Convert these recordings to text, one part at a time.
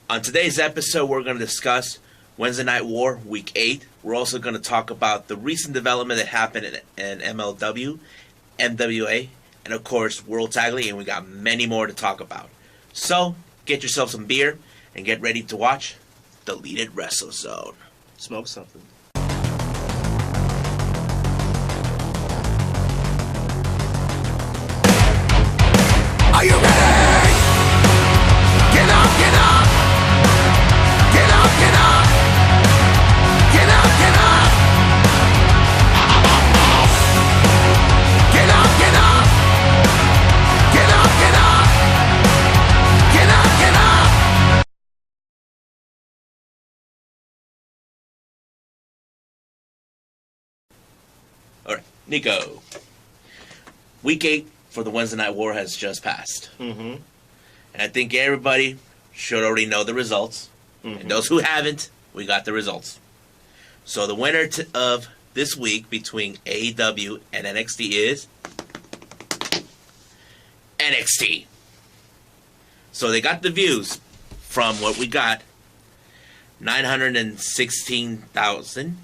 On today's episode, we're going to discuss Wednesday Night War, Week 8. We're also going to talk about the recent development that happened in MLW, NWA, and of course, World Tag League, and we got many more to talk about. So, get yourself some beer and get ready to watch Deleted Wrestle Zone. Smoke something. Are you ready? Get up, get up! Get up, get up! Get up, get up! Get up, get up! Get up, get up! Get up, get up! Alright, Nico. Week 8 for the Wednesday Night War has just passed. Mm-hmm. And I think everybody should already know the results. Mm-hmm. And those who haven't, we got the results. So the winner of this week between AEW and NXT is NXT. So they got the views from what we got, 916,000.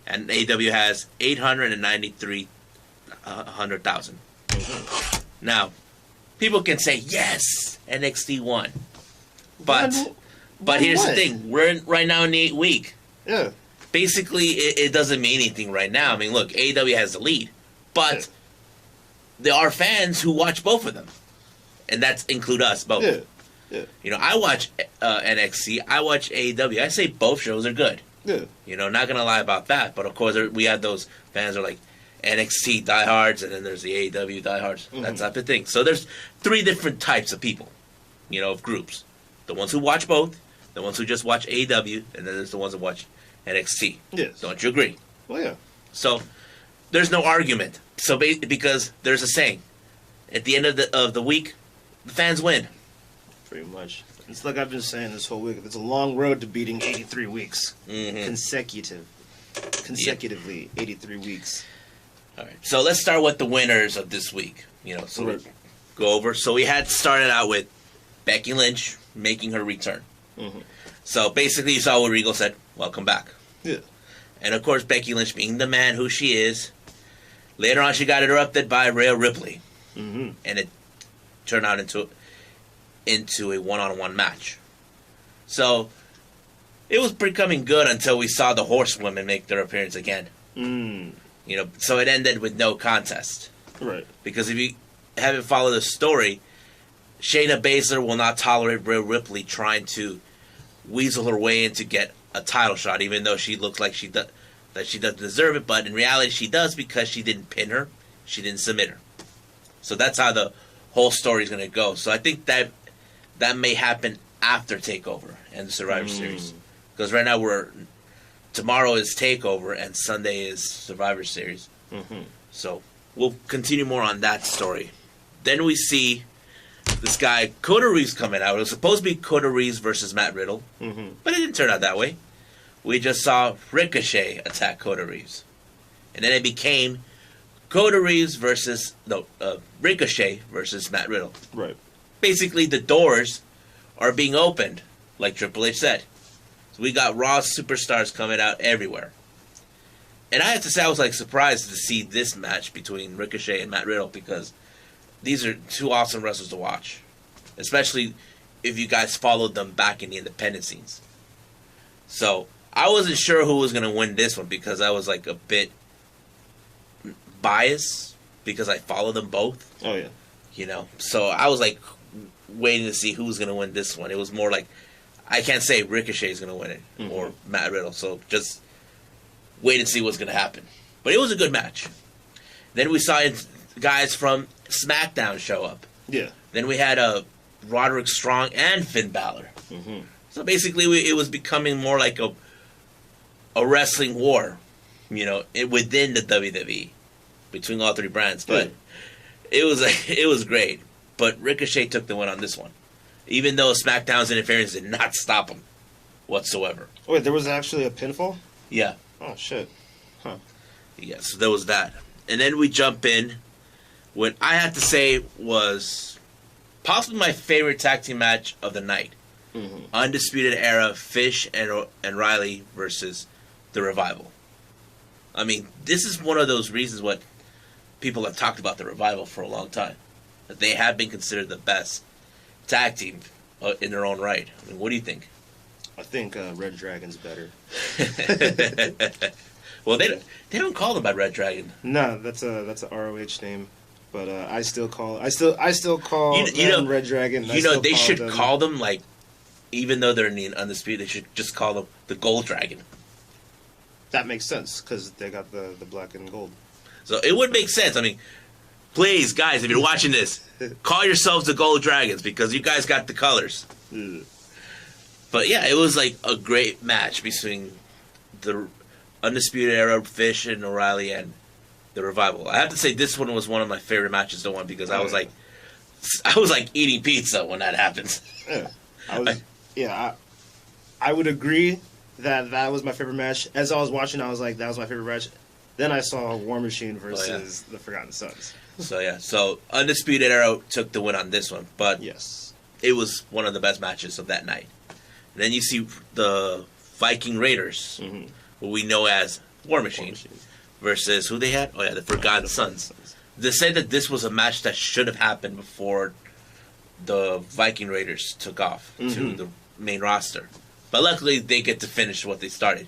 And AEW has 893,000. Now, people can say, yes, NXT won. But here's the thing. We're right now in the 8th week. Yeah. Basically, it doesn't mean anything right now. I mean, look, AEW has the lead. But there are fans who watch both of them. And that include us both. Yeah. Yeah. You know, I watch NXT. I watch AEW. I say both shows are good. Yeah. You know, not going to lie about that. But, of course, we have those fans who are like, NXT diehards, and then there's the AEW diehards, that type of thing. So there's 3 different types of people, you know, of groups. The ones who watch both, the ones who just watch AEW, and then there's the ones that watch NXT. Yes. Don't you agree? Well, yeah. So there's no argument. So because there's a saying, at the end of the week, the fans win. Pretty much. It's like I've been saying this whole week. It's a long road to beating 83 weeks. Mm-hmm. Consecutively, 83 weeks. All right. So let's start with the winners of this week. You know, so we'll go over. So we had started out with Becky Lynch making her return. Mm-hmm. So basically, you saw what Regal said. Welcome back. Yeah. And of course, Becky Lynch, being the man who she is, later on she got interrupted by Rhea Ripley, and it turned out into a one-on-one match. So it was becoming good until we saw the Horsewomen make their appearance again. You know, so it ended with no contest. Right. Because if you haven't followed the story, Shayna Baszler will not tolerate Rhea Ripley trying to weasel her way in to get a title shot, even though she looks like she doesn't deserve it. But in reality, she does because she didn't pin her, she didn't submit her. So that's how the whole story is going to go. So I think that may happen after TakeOver and the Survivor Series, because right now tomorrow is TakeOver and Sunday is Survivor Series. So we'll continue more on that story. Then we see this guy, Kota Reeves, coming out. It was supposed to be Kota Reeves versus Matt Riddle, but it didn't turn out that way. We just saw Ricochet attack Kota Reeves. And then it became Ricochet versus Matt Riddle. Right. Basically, the doors are being opened, like Triple H said. So we got Raw superstars coming out everywhere. And I have to say, I was surprised to see this match between Ricochet and Matt Riddle, because these are 2 awesome wrestlers to watch. Especially if you guys followed them back in the independent scenes. So I wasn't sure who was going to win this one, because I was a bit biased because I follow them both. Oh, yeah. You know, so I was waiting to see who was going to win this one. It was more I can't say Ricochet's going to win it or Matt Riddle, so just wait and see what's going to happen. But it was a good match. Then we saw guys from SmackDown show up. Yeah. Then we had Roderick Strong and Finn Balor. So basically, it was becoming more like a wrestling war, you know, within the WWE between all 3 brands. But it was great. But Ricochet took the win on this one, even though SmackDown's interference did not stop him whatsoever. Wait, there was actually a pinfall? Yeah. Oh, shit. Huh. Yeah, so there was that. And then we jump in what I have to say was possibly my favorite tag team match of the night. Undisputed Era, Fish and Riley versus the Revival. I mean, this is one of those reasons what people have talked about the Revival for a long time. That they have been considered the best tag team in their own right. I mean, what do you think? I think Red Dragon's better. Well, they don't call them by Red Dragon. No, that's a ROH name, but I still call them Red Dragon. They should call them like, even though they're in the Undisputed, they should just call them the Gold Dragon. That makes sense because they got the black and gold. So it would make sense. I mean, please, guys, if you're watching this, call yourselves the Gold Dragons because you guys got the colors. But yeah, it was like a great match between the Undisputed Era, Fish and O'Reilly, and the Revival. I have to say this one was one of my favorite matches to one because I was like eating pizza when that happened. I would agree that was my favorite match. As I was watching, I was like, that was my favorite match. Then I saw War Machine versus the Forgotten Sons. So Undisputed Era took the win on this one, but yes, it was one of the best matches of that night. And then you see the Viking Raiders, who we know as War Machine, versus who they had? Oh yeah, the Forgotten Sons. They said that this was a match that should have happened before the Viking Raiders took off to the main roster. But luckily, they get to finish what they started.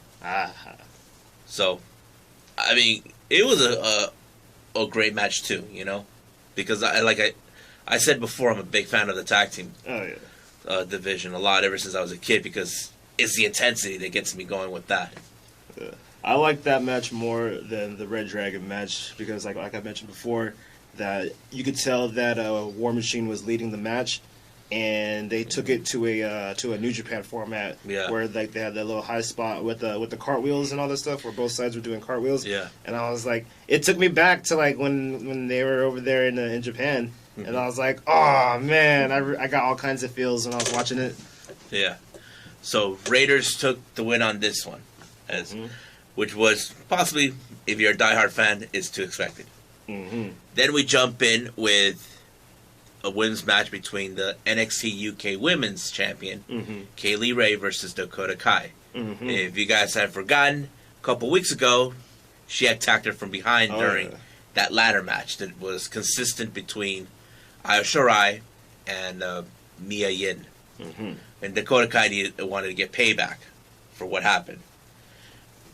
So, I mean, it was a great match too, you know? Because I said before, I'm a big fan of the tag team division a lot ever since I was a kid because it's the intensity that gets me going with that. I like that match more than the Red Dragon match because, like I mentioned before, that you could tell that War Machine was leading the match, and they took it to a New Japan format where like they had that little high spot with the cartwheels and all that stuff, where both sides were doing cartwheels. Yeah, and I was like, it took me back to like when they were over there in Japan, and I was like, oh man, I got all kinds of feels when I was watching it. Yeah, so Raiders took the win on this one, which was possibly, if you're a diehard fan, is to expected. Then we jump in with a women's match between the NXT UK Women's Champion, Kaylee Ray versus Dakota Kai. If you guys have forgotten, a couple weeks ago, she attacked her from behind during that ladder match that was consistent between Io Shirai and Mia Yim. And Dakota Kai wanted to get payback for what happened.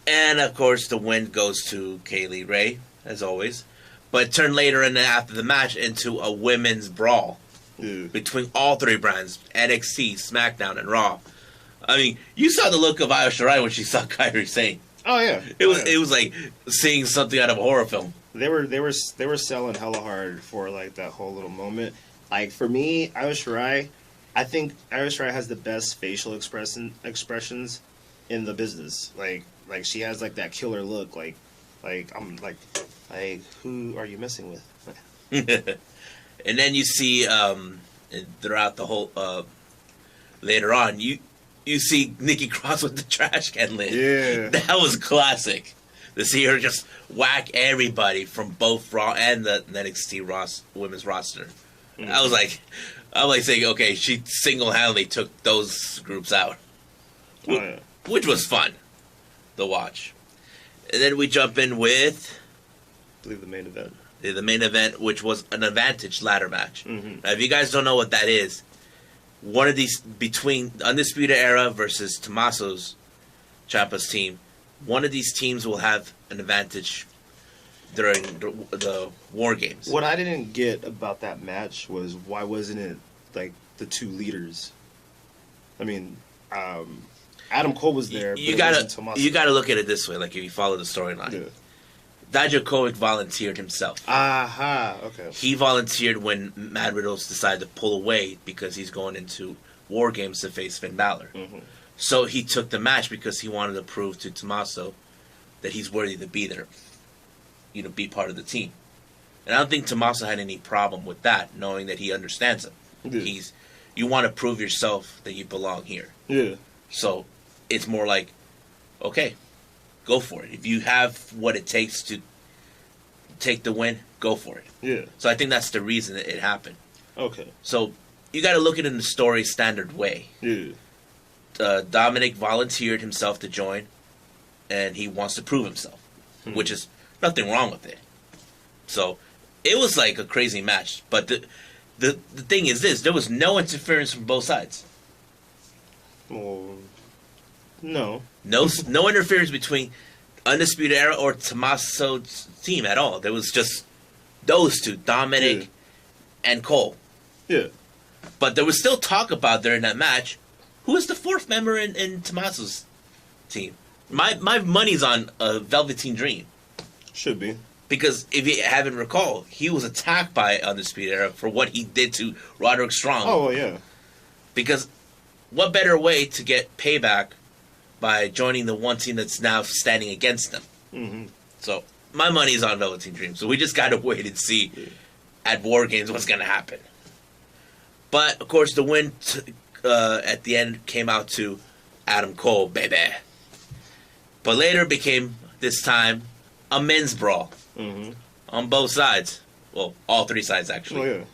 And, of course, the win goes to Kaylee Ray, as always. But it turned later after the match into a women's brawl between all three brands, NXT, SmackDown, and Raw. I mean, you saw the look of Io Shirai when she saw Kairi Sane. Oh yeah, it was like seeing something out of a horror film. They were selling hella hard for like that whole little moment. Like for me, Io Shirai, I think Io Shirai has the best facial expressions in the business. Like she has like that killer look. Like I'm like, who are you messing with? And then you see throughout the whole later on, you see Nikki Cross with the trash can lid. Yeah, that was classic. To see her just whack everybody from both Raw and the NXT women's roster. I was like saying, okay, she single-handedly took those groups out, which was fun to watch. And then we jump in with, I believe, the main event. The main event, which was an Advantage ladder match. Now, if you guys don't know what that is, one of these, between Undisputed Era versus Tommaso's Ciampa's team, one of these teams will have an advantage during the War Games. What I didn't get about that match was why wasn't it like the two leaders? I mean, Adam Cole was there. You gotta look at it this way. Like if you follow the storyline, Dijakovic volunteered himself. Okay. He volunteered when Matt Riddles decided to pull away because he's going into War Games to face Finn Balor. So he took the match because he wanted to prove to Tommaso that he's worthy to be there, be part of the team. And I don't think Tommaso had any problem with that, knowing that he understands him. Yeah. You want to prove yourself that you belong here. Yeah. So it's more like, okay, go for it. If you have what it takes to take the win, go for it. Yeah. So I think that's the reason that it happened. Okay. So you got to look at it in the story standard way. Yeah. Dominic volunteered himself to join, and he wants to prove himself, which is nothing wrong with it. So it was like a crazy match. But the thing is this: there was no interference from both sides. Well, no. No interference between Undisputed Era or Tommaso's team at all. There was just those two, Dominic and Cole. Yeah. But there was still talk about during that match, who is the fourth member in Tommaso's team? My money's on Velveteen Dream. Should be. Because if you haven't recalled, he was attacked by Undisputed Era for what he did to Roderick Strong. Oh, well, yeah. Because what better way to get payback by joining the one team that's now standing against them? Mm-hmm. So my money's on Velveteen Dream. So we just got to wait and see at War Games what's going to happen. But, of course, the win at the end came out to Adam Cole, baby. But later became, this time, a men's brawl. Mm-hmm. On both sides. Well, all three sides, actually. Oh, yeah.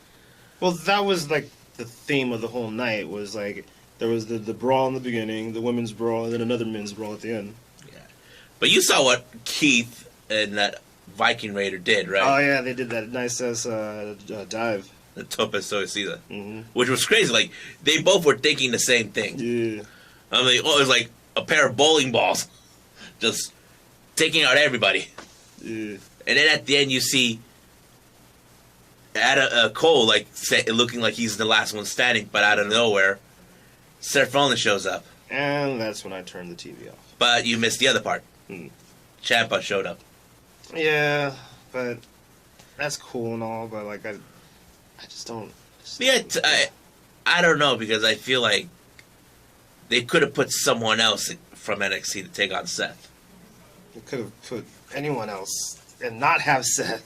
Well, that was, like, the theme of the whole night was, like, there was the brawl in the beginning, the women's brawl, and then another men's brawl at the end. Yeah. But you saw what Keith and that Viking Raider did, right? Oh, yeah, they did that nice-ass dive. The Tope Suicida. Mm-hmm. Which was crazy. Like, they both were thinking the same thing. Yeah. I mean, it was like a pair of bowling balls. Just taking out everybody. Yeah. And then at the end, you see Cole, like, looking like he's the last one standing, but out of nowhere, Seth Rollins shows up. And that's when I turned the TV off. But you missed the other part. Ciampa showed up. Yeah, but that's cool and all, but, like, I just don't... Yeah, I don't know, because I feel like they could have put someone else from NXT to take on Seth. They could have put anyone else and not have Seth.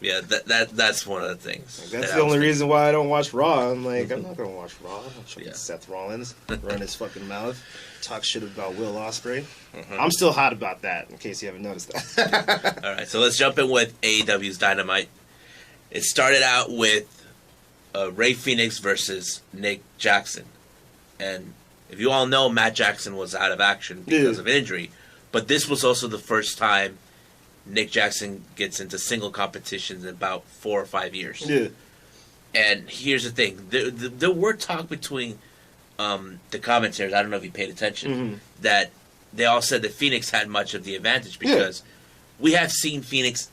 Yeah, that's one of the things. Like, that's the only reason why I don't watch Raw. I'm like, I'm not going to watch Raw. I'm not fucking Seth Rollins run his fucking mouth, talk shit about Will Ospreay. I'm still hot about that, in case you haven't noticed that. All right, so let's jump in with AEW's Dynamite. It started out with Ray Phoenix versus Nick Jackson. And if you all know, Matt Jackson was out of action because of an injury. But this was also the first time Nick Jackson gets into single competitions in about 4 or 5 years. Yeah. And here's the thing. There were talk between the commentators, I don't know if you paid attention, that they all said that Phoenix had much of the advantage because we have seen Phoenix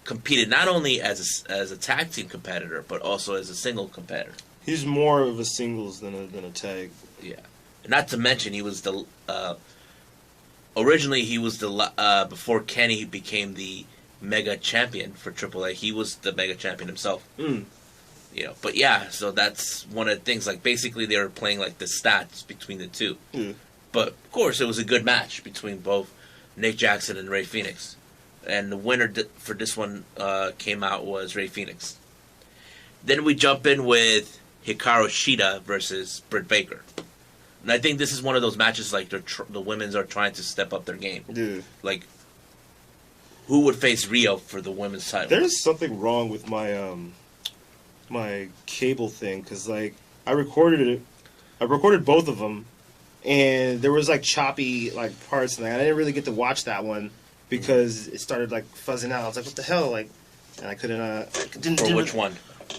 competed not only as a tag team competitor, but also as a single competitor. He's more of a singles than a tag. Yeah. Not to mention, he was the... originally, he was the... before Kenny became the Mega Champion for AAA, he was the Mega Champion himself. You know, but yeah, so that's one of the things. Like, basically, they were playing, like, the stats between the two. But, of course, it was a good match between both Nick Jackson and Ray Phoenix. And the winner for this one came out was Ray Phoenix. Then we jump in with Hikaru Shida versus Britt Baker. And I think this is one of those matches, like, the women's are trying to step up their game. Like, who would face Rio for the women's title? There's something wrong with my my cable thing, because, like, I recorded both of them, and there was, like, choppy, like, parts, and I didn't really get to watch that one because it started, like, fuzzing out. I was like, what the hell? Like, and I couldn't For which one?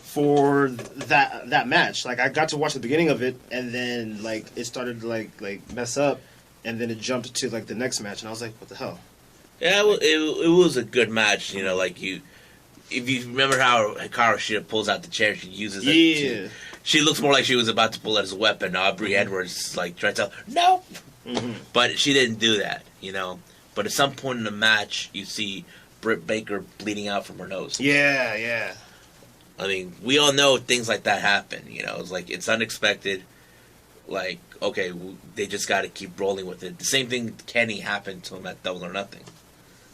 For that match. Like, I got to watch the beginning of it, and then, like, it started to, like mess up, and then it jumped to, like, the next match, and I was like, what the hell? Yeah, it was a good match, you know, like, if you remember how Hikaru Shida pulls out the chair, she uses it. She looks more like she was about to pull it as a weapon. Aubrey Edwards, like, trying to tell her, no! But she didn't do that, you know. But at some point in the match, you see Britt Baker bleeding out from her nose. Yeah. I mean, we all know things like that happen, you know. It's like, it's unexpected. Like, okay, they just got to keep rolling with it. The same thing Kenny happened to him at Double or Nothing.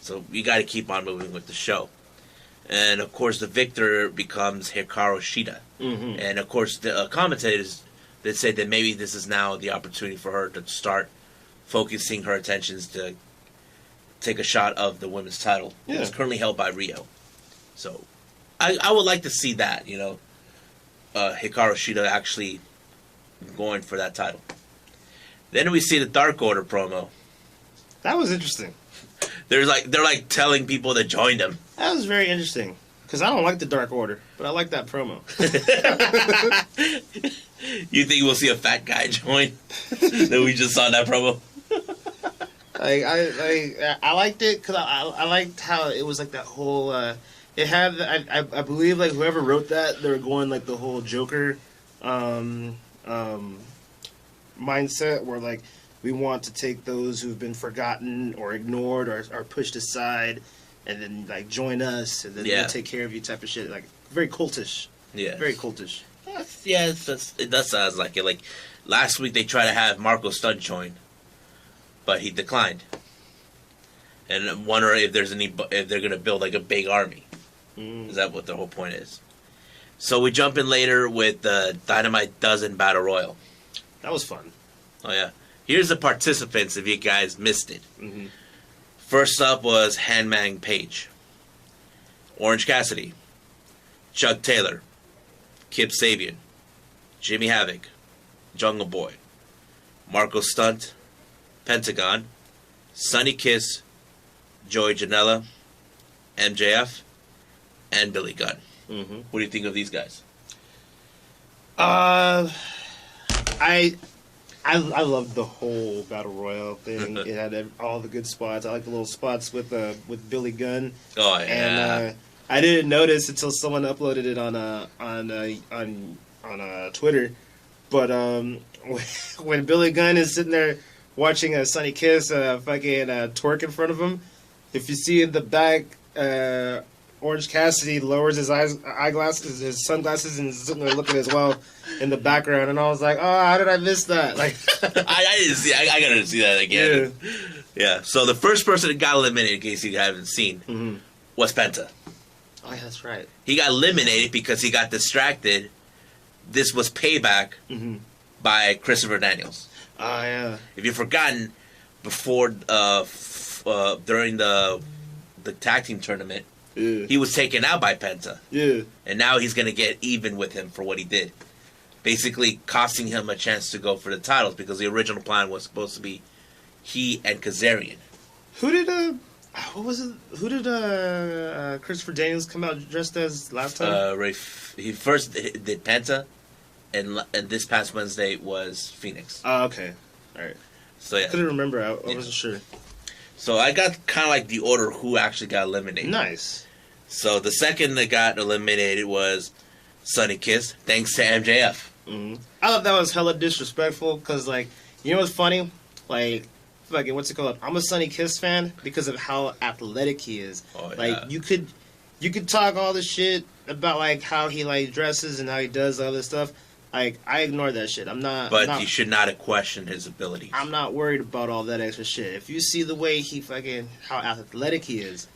So you got to keep on moving with the show. And, of course, the victor becomes Hikaru Shida. And, of course, the commentators, they say that maybe this is now the opportunity for her to start focusing her attentions to take a shot of the women's title. It's currently held by Rio. So I would like to see that, you know. Hikaru Shida actually going for that title. Then we see the Dark Order promo. That was interesting. They're like telling people to join them. That was very interesting. Because I don't like the Dark Order, but I like that promo. You think we'll see a fat guy join? That we just saw in that promo. I liked it because I liked how it was like that whole. It had I believe like whoever wrote that they were going like the whole Joker mindset where like we want to take those who've been forgotten or ignored or pushed aside and then like join us and then we'll take care of you type of shit, like very cultish. Yeah, very cultish. Yeah, it does sound like it. Like last week they tried to have Marco Stunt join, but he declined. And I'm wondering if they're gonna build like a big army. Is that what the whole point is? So we jump in later with the Dynamite Dozen Battle Royal. That was fun. Oh yeah. Here's the participants if you guys missed it. First up was Hangman Page, Orange Cassidy, Chuck Taylor, Kip Sabian, Jimmy Havoc, Jungle Boy, Marco Stunt, Pentagon, Sonny Kiss, Joey Janela, MJF, and Billy Gunn. What do you think of these guys? I loved the whole battle royal thing. It had all the good spots. I like the little spots with Billy Gunn. Oh yeah. And I didn't notice until someone uploaded it on Twitter. But when Billy Gunn is sitting there watching Sonny Kiss fucking twerk in front of him, if you see in the back, Orange Cassidy lowers his eyeglasses, his sunglasses, and is sitting there looking as well in the background. And I was like, oh, how did I miss that? Like, I didn't see. I gotta see that again. Yeah. So the first person that got eliminated, in case you haven't seen, was Penta. Oh, yeah, that's right. He got eliminated because he got distracted. This was payback by Christopher Daniels. Oh, yeah. If you've forgotten, before during the tag team tournament, he was taken out by Penta. Yeah. And now he's going to get even with him for what he did. Basically costing him a chance to go for the titles because the original plan was supposed to be he and Kazarian. Who did what was it? Who did Christopher Daniels come out dressed as last time? He first did Penta, and this past Wednesday was Phoenix. Oh, okay. All right. So yeah. I couldn't remember. I wasn't sure. So I got kind of like the order who actually got eliminated. Nice. So the second that got eliminated was Sonny Kiss, thanks to MJF. I thought that was hella disrespectful because, like, you know what's funny? Like, fucking, what's it called? I'm a Sonny Kiss fan because of how athletic he is. Oh, yeah. Like, you could talk all this shit about, like, how he, like, dresses and how he does all this stuff. Like, I ignore that shit. But you should not have questioned his abilities. I'm not worried about all that extra shit. If you see the way he fucking, how athletic he is,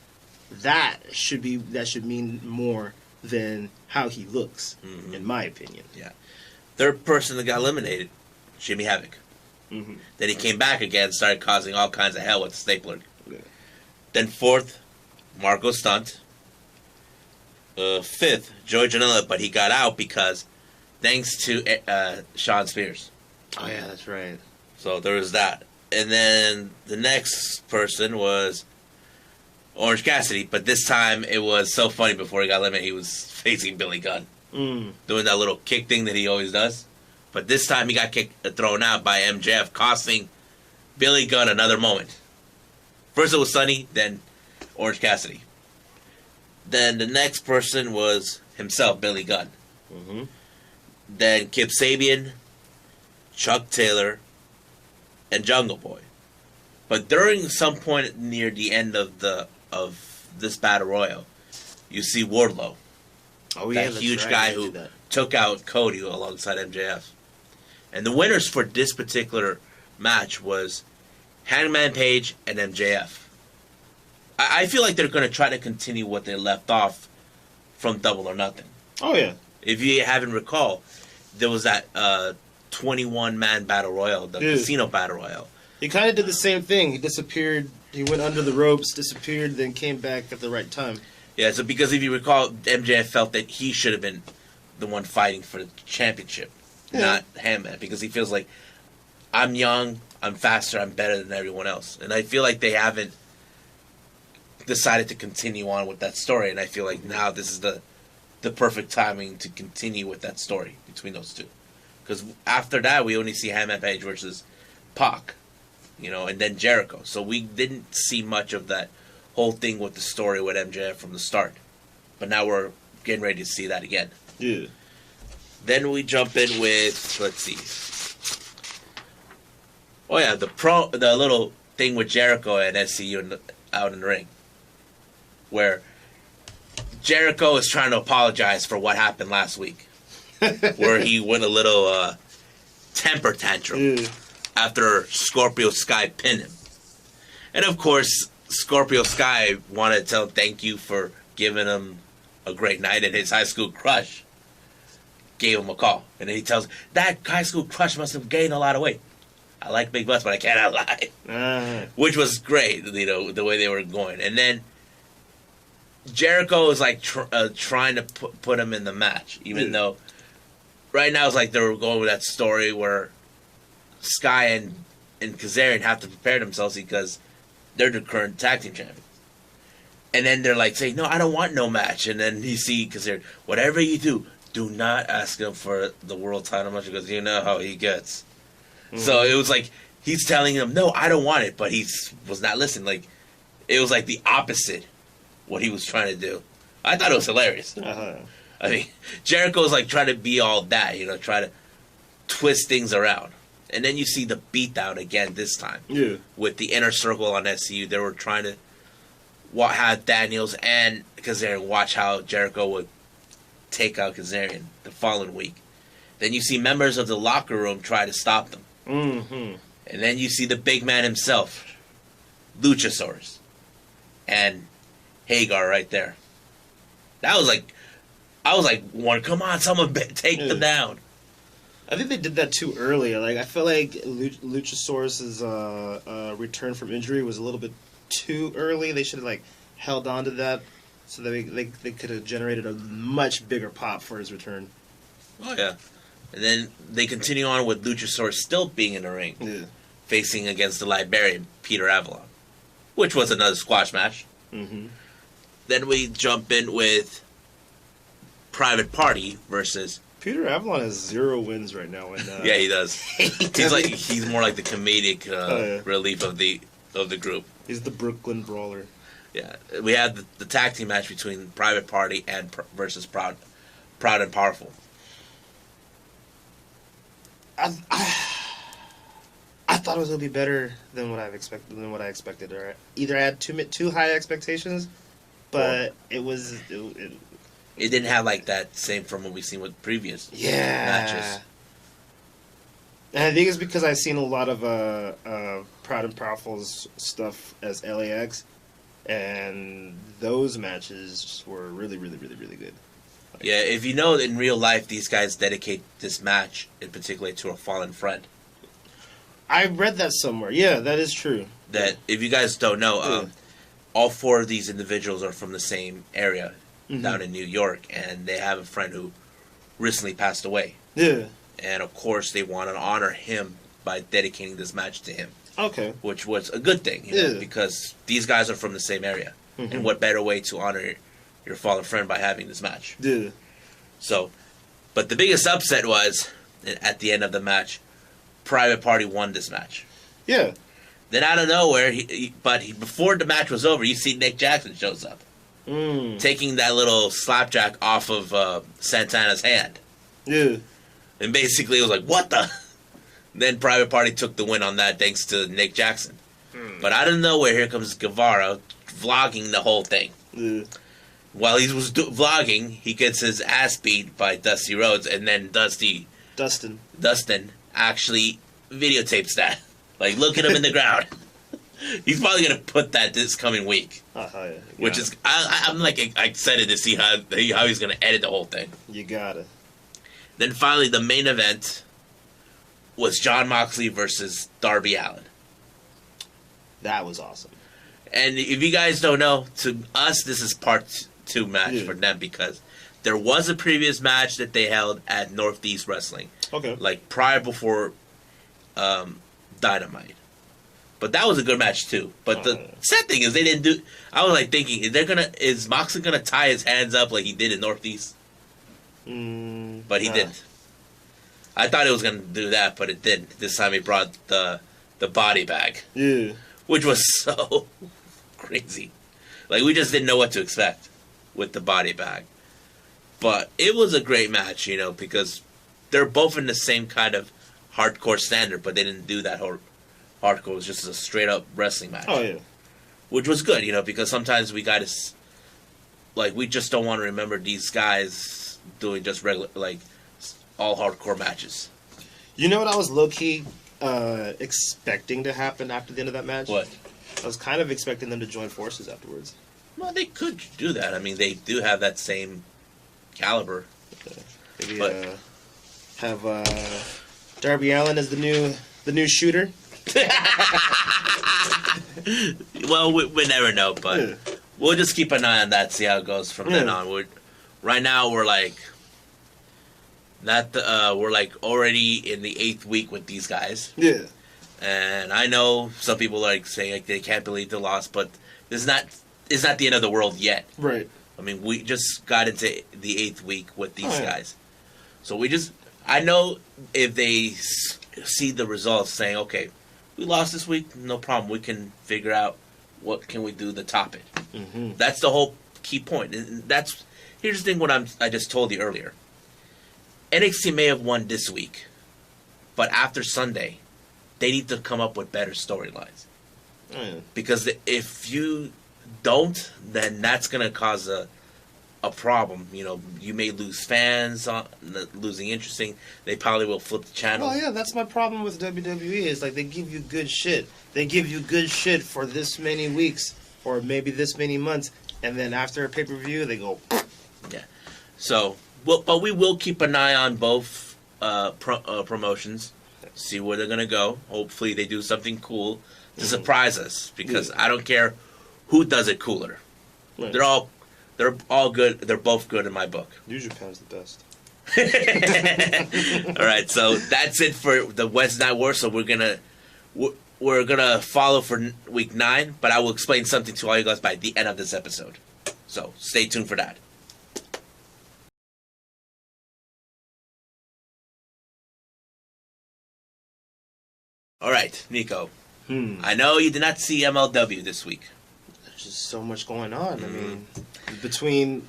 that should mean more than how he looks, in my opinion. Yeah. Third person that got eliminated, Jimmy Havoc. Then he came back again, started causing all kinds of hell with the stapler. Yeah. Then fourth, Marco Stunt. Fifth, Joey Janela, but he got out because thanks to Sean Spears. Oh yeah, that's right. So there was that. And then the next person was Orange Cassidy, but this time it was so funny before he got eliminated, he was facing Billy Gunn. Doing that little kick thing that he always does. But this time he got thrown out by MJF, costing Billy Gunn another moment. First it was Sonny, then Orange Cassidy. Then the next person was himself, Billy Gunn. Then Kip Sabian, Chuck Taylor, and Jungle Boy. But during some point near the end of this battle royal, you see Wardlow. Oh yeah, that huge guy who took out Cody alongside MJF. And the winners for this particular match was Hangman Page and MJF. I feel like they're going to try to continue what they left off from Double or Nothing. Oh yeah. If you haven't recalled, there was that 21-man battle royal, the casino battle royal. He kind of did the same thing. He disappeared. He went under the ropes, disappeared, then came back at the right time. Yeah, so because if you recall, MJF felt that he should have been the one fighting for the championship, Yeah. not Hangman, because he feels like I'm young, I'm faster, I'm better than everyone else, and I feel like they haven't decided to continue on with that story, and I feel like now this is the perfect timing to continue with that story between those two, because after that we only see Hangman Page versus Pac, and then Jericho, so we didn't see much of that whole thing with the story with MJF from the start, but now we're getting ready to see that again. Yeah. Then we jump in with, let's see. Oh yeah, the little thing with Jericho and SCU out in the ring, where Jericho is trying to apologize for what happened last week, where he went a little temper tantrum after Scorpio Sky pinned him, and of course Scorpio Sky wanted to tell him thank you for giving him a great night, and his high school crush gave him a call, and then he tells that high school crush must have gained a lot of weight. I like big butts, but I cannot lie. Which was great, the way they were going. And then Jericho is like trying to put him in the match, even though right now it's like they were going with that story where Sky and Kazarian have to prepare themselves because they're the current tag team champions. And then they're like saying, no, I don't want no match. And then you see Kazarian, whatever you do not ask him for the world title match because you know how he gets. So it was like he's telling him, no, I don't want it, but he was not listening. Like it was like the opposite what he was trying to do. I thought it was hilarious. I mean, Jericho's like trying to be all that, try to twist things around. And then you see the beatdown again this time. Yeah. With the inner circle on SCU. They were trying to have Daniels and Kazarian watch how Jericho would take out Kazarian the following week. Then you see members of the locker room try to stop them. Mm-hmm. And then you see the big man himself, Luchasaurus, and Hagar right there. I was like, come on, someone take them down. I think they did that too early. Like I feel like Luchasaurus's return from injury was a little bit too early. They should have held on to that so that they could have generated a much bigger pop for his return. Oh yeah. And then they continue on with Luchasaurus still being in the ring, facing against the Liberian, Peter Avalon, which was another squash match. Mm-hmm. Then we jump in with Private Party versus... Peter Avalon has 0 wins right now. And, yeah, he does. He's more like the comedic relief of the group. He's the Brooklyn Brawler. Yeah, we had the tag team match between Private Party and versus Proud and Powerful. I thought it was gonna be better than what I expected. Or either I had too high expectations, but it was. It didn't have that same from what we've seen with previous matches. And I think it's because I've seen a lot of Proud and Powerful's stuff as LAX, and those matches were really, really, really, really good. Yeah, if you know in real life, these guys dedicate this match in particular to a fallen friend. I read that somewhere. Yeah, that is true. That if you guys don't know, all 4 of these individuals are from the same area down in New York, and they have a friend who recently passed away. Yeah. And of course, they want to honor him by dedicating this match to him. Okay. Which was a good thing, because these guys are from the same area. Mm-hmm. And what better way to honor your fallen friend by having this match? Yeah. So, but the biggest upset was, at the end of the match, Private Party won this match. Yeah. Then out of nowhere, before the match was over, you see Nick Jackson shows up. Taking that little slapjack off of Santana's hand. Yeah. And basically it was like, what the? Then Private Party took the win on that thanks to Nick Jackson. But out of nowhere, here comes Guevara vlogging the whole thing. Yeah. While he was vlogging, he gets his ass beat by Dusty Rhodes, and then Dustin actually videotapes that. Look at him in the ground. He's probably going to put that this coming week. Yeah. Which is, I'm excited to see how he's going to edit the whole thing. You gotta. Then finally, the main event was Jon Moxley versus Darby Allin. That was awesome. And if you guys don't know, to us, this is part 2 match for them because there was a previous match that they held at Northeast Wrestling, Okay. like prior before Dynamite. But that was a good match too. But the sad thing is they didn't do. I was like thinking, is Moxley gonna tie his hands up like he did in Northeast? But he didn't. I thought it was gonna do that, but it didn't. This time he brought the body bag, which was so crazy. Like we just didn't know what to expect with the body bag. But it was a great match, you know, because they're both in the same kind of hardcore standard, but they didn't do that hardcore. It was just a straight up wrestling match. Oh yeah. Which was good, you know, because sometimes we got to, like, we just don't want to remember these guys doing just regular, like, all hardcore matches. You know what I was low-key expecting to happen after the end of that match? What? I was kind of expecting them to join forces afterwards. Well, they could do that. I mean, they do have that same caliber. Maybe But- have Darby Allin as the new shooter. Well, we never know, but we'll just keep an eye on that, see how it goes from then on. Right now, we're like, we're like already in the 8th week with these guys. Yeah. And I know some people like saying like they can't believe the loss, but it's not the end of the world yet. Right. I mean, we just got into the 8th week with these guys, so I know if they see the results, saying, okay, we lost this week, no problem. We can figure out what can we do to top it. Mm-hmm. That's the whole key point. And here's the thing. What I just told you earlier. NXT may have won this week, but after Sunday, they need to come up with better storylines. Oh, yeah. Because if you don't, then that's going to cause a problem. You know, you may lose fans, losing interest. They probably will flip the channel. Well, yeah, that's my problem with WWE. Is like they give you good shit. They give you good shit for this many weeks or maybe this many months, and then after a pay-per-view, they go. Yeah. So, but we will keep an eye on both promotions. See where they're gonna go. Hopefully, they do something cool to surprise us. Because I don't care who does it cooler. Right. They're all good. They're both good in my book. New Japan's the best. All right, so that's it for the Wednesday Night War. So we're gonna follow for week 9, but I will explain something to all you guys by the end of this episode. So stay tuned for that. All right, Nico. I know you did not see MLW this week. There's just so much going on. I mean, between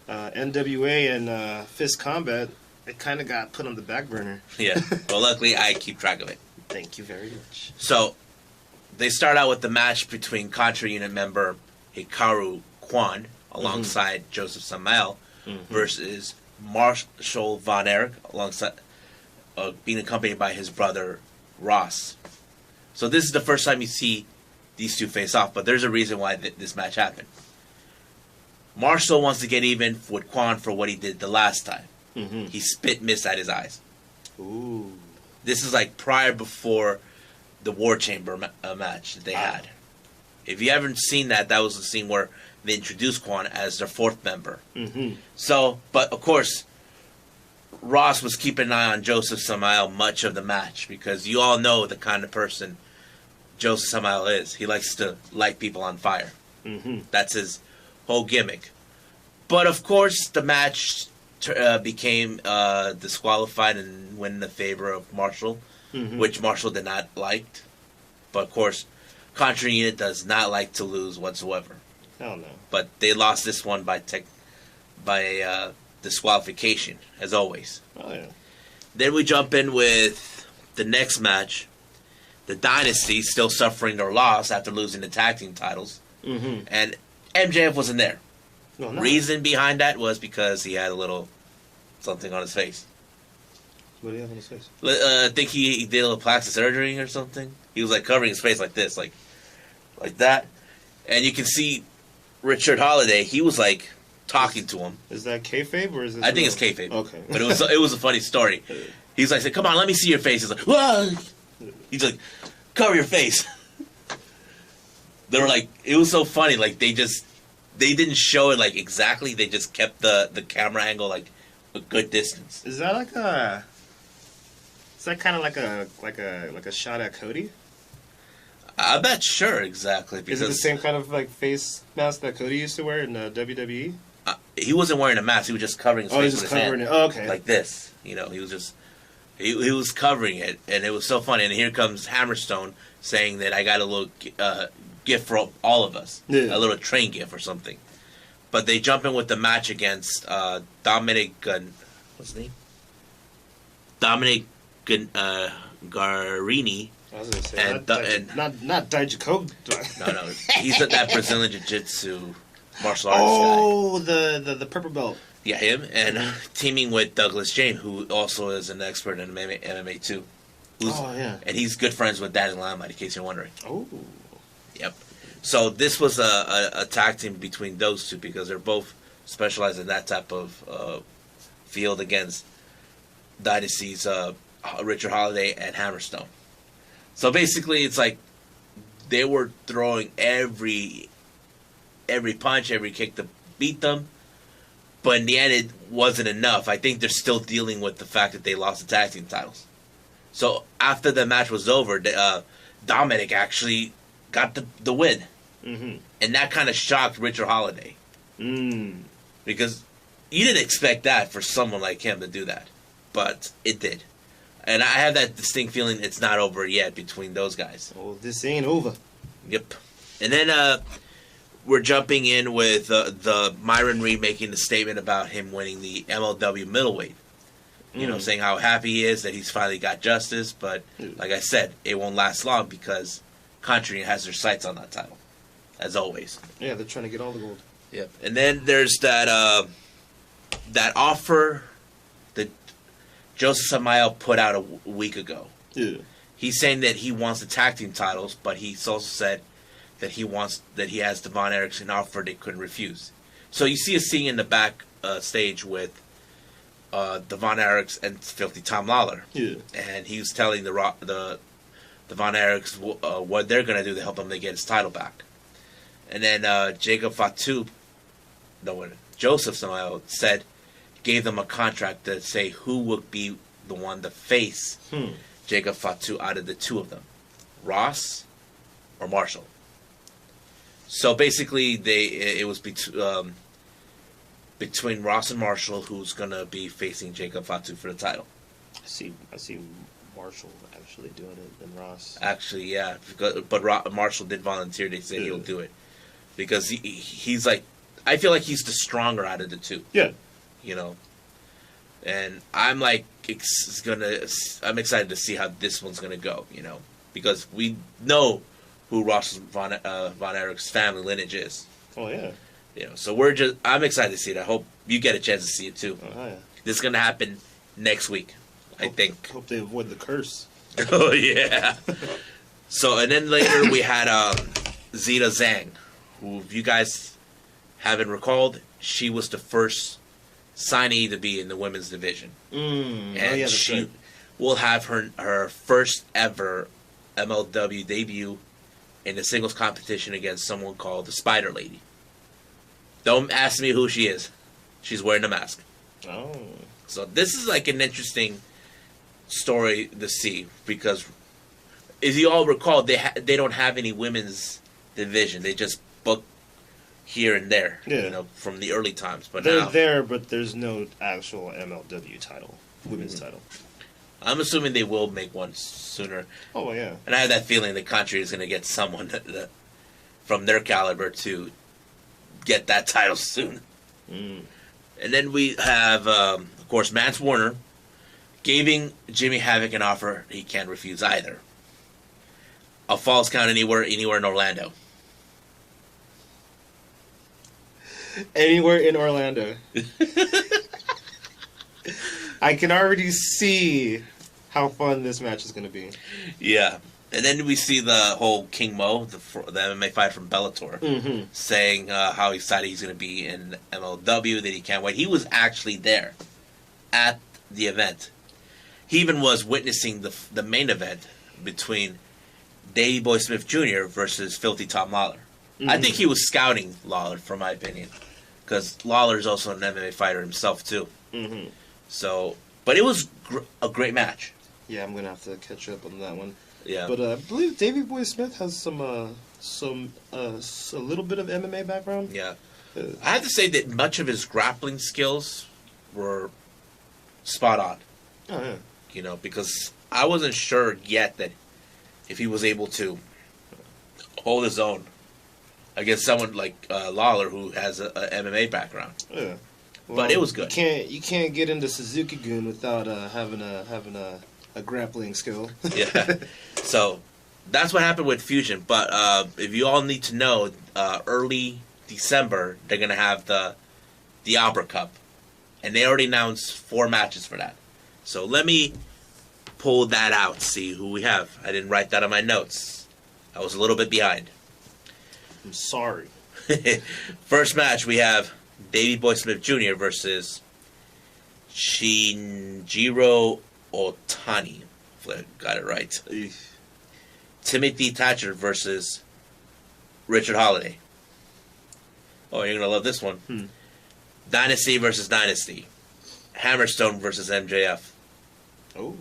NWA and Fist Combat, it kind of got put on the back burner. Yeah. Well, luckily I keep track of it. Thank you very much. So they start out with the match between Contra Unit member Hikaru Kwan alongside Joseph Samael versus Marshall Von Erich alongside being accompanied by his brother Ross. So this is the first time you see these two face off, but there's a reason why this match happened. Marshall wants to get even with Kwan for what he did the last time. He spit mist at his eyes. Ooh. This is like before the War Chamber match that they had. If you haven't seen that, that was the scene where they introduced Kwan as their 4th member. So, but of course, Ross was keeping an eye on Joseph Samael much of the match because you all know the kind of person Joseph Samael is. He likes to light people on fire. That's his whole gimmick. But of course, the match became disqualified and went in the favor of Marshall, which Marshall did not like. But of course, Contra Unit does not like to lose whatsoever. Hell no. But they lost this one by disqualification, as always. Oh yeah. Then we jump in with the next match. The Dynasty still suffering their loss after losing the tag team titles. And MJF wasn't there. No. Reason behind that was because he had a little something on his face. What do you have on his face? I think he did a little plastic surgery or something. He was like covering his face like this, like that. And you can see Richard Holiday. He was like talking to him. Is that kayfabe or is this? I think real? it's kayfabe. Okay. But it was a funny story. He's like, "Come on, let me see your face." He's like, "Whoa!" He's like, "Cover your face." They were like, it was so funny. Like they they didn't show it like exactly. They just kept the camera angle like a good distance. Is that like a? Is that kind of like a shot at Cody? I'm not sure exactly because Is it the same kind of like face mask that Cody used to wear in WWE? He wasn't wearing a mask. He was just covering his Oh, face he's with just his covering hand, it. Oh, okay. like this. You know, he was just he was covering it, and it was so funny. And here comes Hammerstone saying that I got a little gift for all of us, Yeah. a little train gift or something. But they jump in with the match against Dominic. What's his name? Dominic Garini. I was gonna say And not Dijakob. No, he's that Brazilian Jiu-Jitsu martial arts guy. Oh, the purple belt. Yeah, him, and teaming with Douglas James, who also is an expert in MMA too. Oh, yeah. And he's good friends with Danny Limelight, in case you're wondering. Oh. Yep. So this was a tag team between those two because they're both specialized in that type of field against Dynasty's Richard Holiday and Hammerstone. So basically, it's like they were throwing every punch, every kick to beat them. But in the end, it wasn't enough. I think they're still dealing with the fact that they lost the tag team titles. So after the match was over, Dominic actually got the win. Mm-hmm. And that kind of shocked Richard Holiday. Because you didn't expect that for someone like him to do that. But it did. And I have that distinct feeling it's not over yet between those guys. Oh, this ain't over. Yep. And then we're jumping in with the Myron Reed making the statement about him winning the MLW middleweight. You know, saying how happy he is that he's finally got justice. But like I said, it won't last long because Country has their sights on that title, as always. Yeah, they're trying to get all the gold. Yep. And then there's that that offer that Joseph Samayo put out a week ago. Yeah. He's saying that he wants the tag team titles, but he's also said that he has the Von Erichsen offer they couldn't refuse. So you see a scene in the back stage with the Von Erichs and Filthy Tom Lawler. Yeah. And he was telling the Von Erichs what they're going to do to help him to get his title back. And then Joseph Samayo said, gave them a contract to say who would be the one to face Jacob Fatu out of the two of them, Ross or Marshall. So basically, it was between Ross and Marshall who's gonna be facing Jacob Fatu for the title. I see Marshall actually doing it than Ross. Actually, yeah, but Marshall did volunteer. They said he'll do it because he's like, I feel like he's the stronger out of the two. Yeah. You know, and I'm like, I'm excited to see how this one's gonna go. You know, because we know who Ross Von Erich's family lineage is. Oh yeah. You know, so I'm excited to see it. I hope you get a chance to see it too. Oh yeah. This is gonna happen next week, I think. Hope they avoid the curse. Oh yeah. So and then later we had Zeta Zhang, who if you guys haven't recalled, she was the first signee to be in the women's division. And she will have her first ever MLW debut in the singles competition against someone called the Spider Lady. Don't ask me who she is. She's wearing a mask. Oh. So this is like an interesting story to see because, if you all recall, they don't have any women's division. They just book here and there, yeah. You know, from the early times. But they're now, there, but there's no actual MLW title, women's title. I'm assuming they will make one sooner. Oh yeah. And I have that feeling the country is going to get someone from their caliber to get that title soon. And then we have, of course, Mance Warner giving Jimmy Havoc an offer he can't refuse either. A Falls Count anywhere in Orlando. Anywhere in Orlando. I can already see how fun this match is going to be. Yeah. And then we see the whole King Mo, the MMA fighter from Bellator, saying how excited he's going to be in MLW, that he can't wait. He was actually there at the event. He even was witnessing the main event between Davey Boy Smith Jr. versus Filthy Tom Lawler. I think he was scouting Lawler, from my opinion, because Lawler's also an MMA fighter himself too. Mm-hmm. So, but it was a great match. Yeah, I'm gonna have to catch up on that one. Yeah, But I believe Davey Boy Smith has a little bit of MMA background. yeah. I have to say that much of his grappling skills were spot on. Oh yeah. You know, because I wasn't sure yet that if he was able to hold his own against someone like Lawler, who has a MMA background. Yeah. Well, But it was good. You can't get into Suzuki-gun without having a grappling skill. Yeah. So that's what happened with Fusion. But if you all need to know, early December they're gonna have the Opera Cup, and they already announced 4 matches for that. So let me pull that out, see who we have. I didn't write that on my notes. I was a little bit behind. I'm sorry. First match, we have Davey Boy Smith Jr. versus Shinjiro Otani. If I got it right. Timothy Thatcher versus Richard Holiday. Oh, you're going to love this one. Dynasty versus Dynasty. Hammerstone versus MJF. Oh.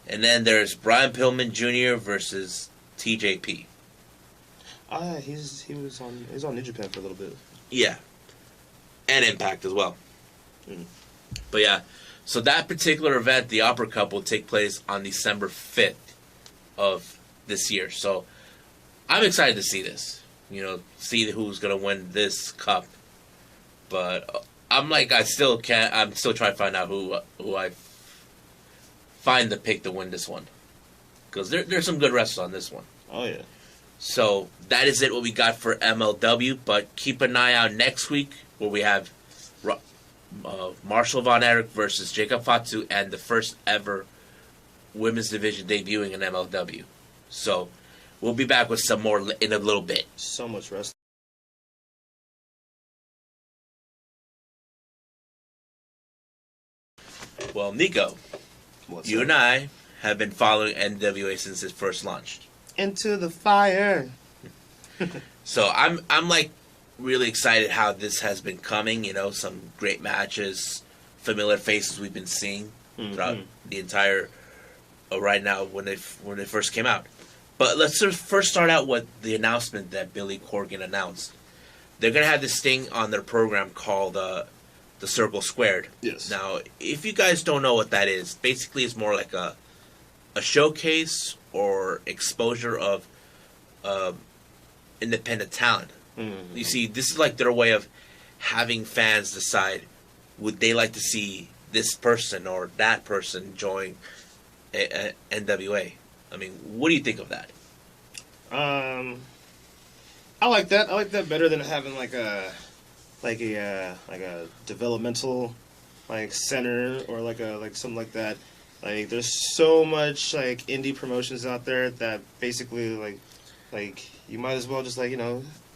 And then there's Brian Pillman Jr. versus TJP. He was on New Japan for a little bit. Yeah. And Impact as well. Mm. But yeah, so that particular event, the Opera Cup, will take place on December 5th of this year. So I'm excited to see this. You know, see who's going to win this cup. But I'm still trying to find out who I find the pick to win this one. Because there's some good wrestlers on this one. Oh, yeah. So that is it, what we got for MLW. But keep an eye out next week where we have Marshall Von Erich versus Jacob Fatu and the first ever women's division debuting in MLW. So we'll be back with some more in a little bit. So much wrestling. Well, Nico, What's you up? and I have been following NWA since it first launched. Into the fire. So I'm like really excited how this has been coming. You know, some great matches, familiar faces we've been seeing throughout the entire right now when they first came out. But let's first start out with the announcement that Billy Corgan announced. They're gonna have this thing on their program called the Circle Squared. Yes. Now, if you guys don't know what that is, basically it's more like a showcase or exposure of independent talent. Mm-hmm. You see, this is like their way of having fans decide would they like to see this person or that person join NWA. I mean, what do you think of that? I like that. I like that better than having like a developmental center or like something like that. Like there's so much like indie promotions out there that basically like you might as well just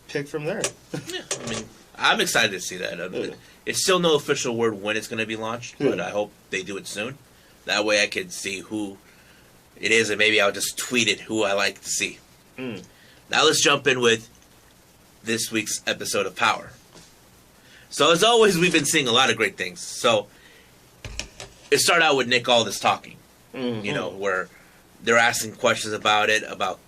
pick from there. Yeah, I mean, I'm excited to see that. It's still no official word when it's going to be launched, but I hope they do it soon. That way I can see who it is, and maybe I'll just tweet it who I like to see. Now let's jump in with this week's episode of Power. So as always, we've been seeing a lot of great things. So it started out with Nick Aldis talking, you know, where they're asking questions about it, about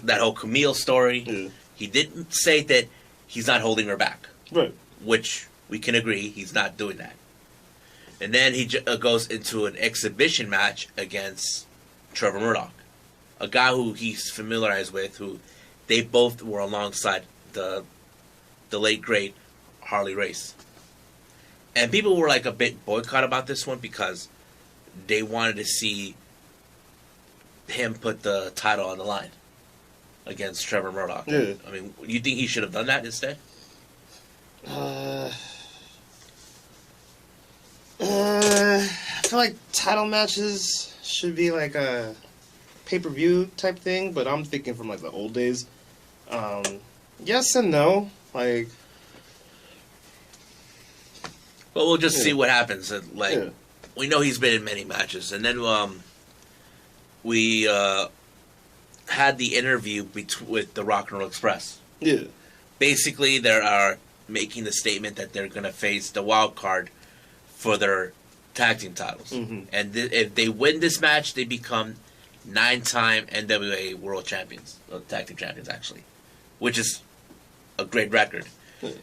that whole Camille story. Yeah. He didn't say that he's not holding her back, Right. which we can agree he's not doing that. And then he goes into an exhibition match against Trevor Murdoch, a guy who he's familiarized with, who they both were alongside the late great Harley Race. And people were like a bit boycott about this one because they wanted to see him put the title on the line against Trevor Murdoch. Yeah. I mean, you think he should have done that instead? I feel like title matches should be like a pay-per-view type thing, but I'm thinking from like the old days. Yes and no. Like, Well, we'll just see what happens. Yeah. We know he's been in many matches, and then we had the interview with the Rock and Roll Express, yeah. basically they are making the statement that they're going to face the wild card for their tag team titles. Mhm. And if they win this match, they become 9-time NWA World Champions, or tag team champions actually, which is a great record.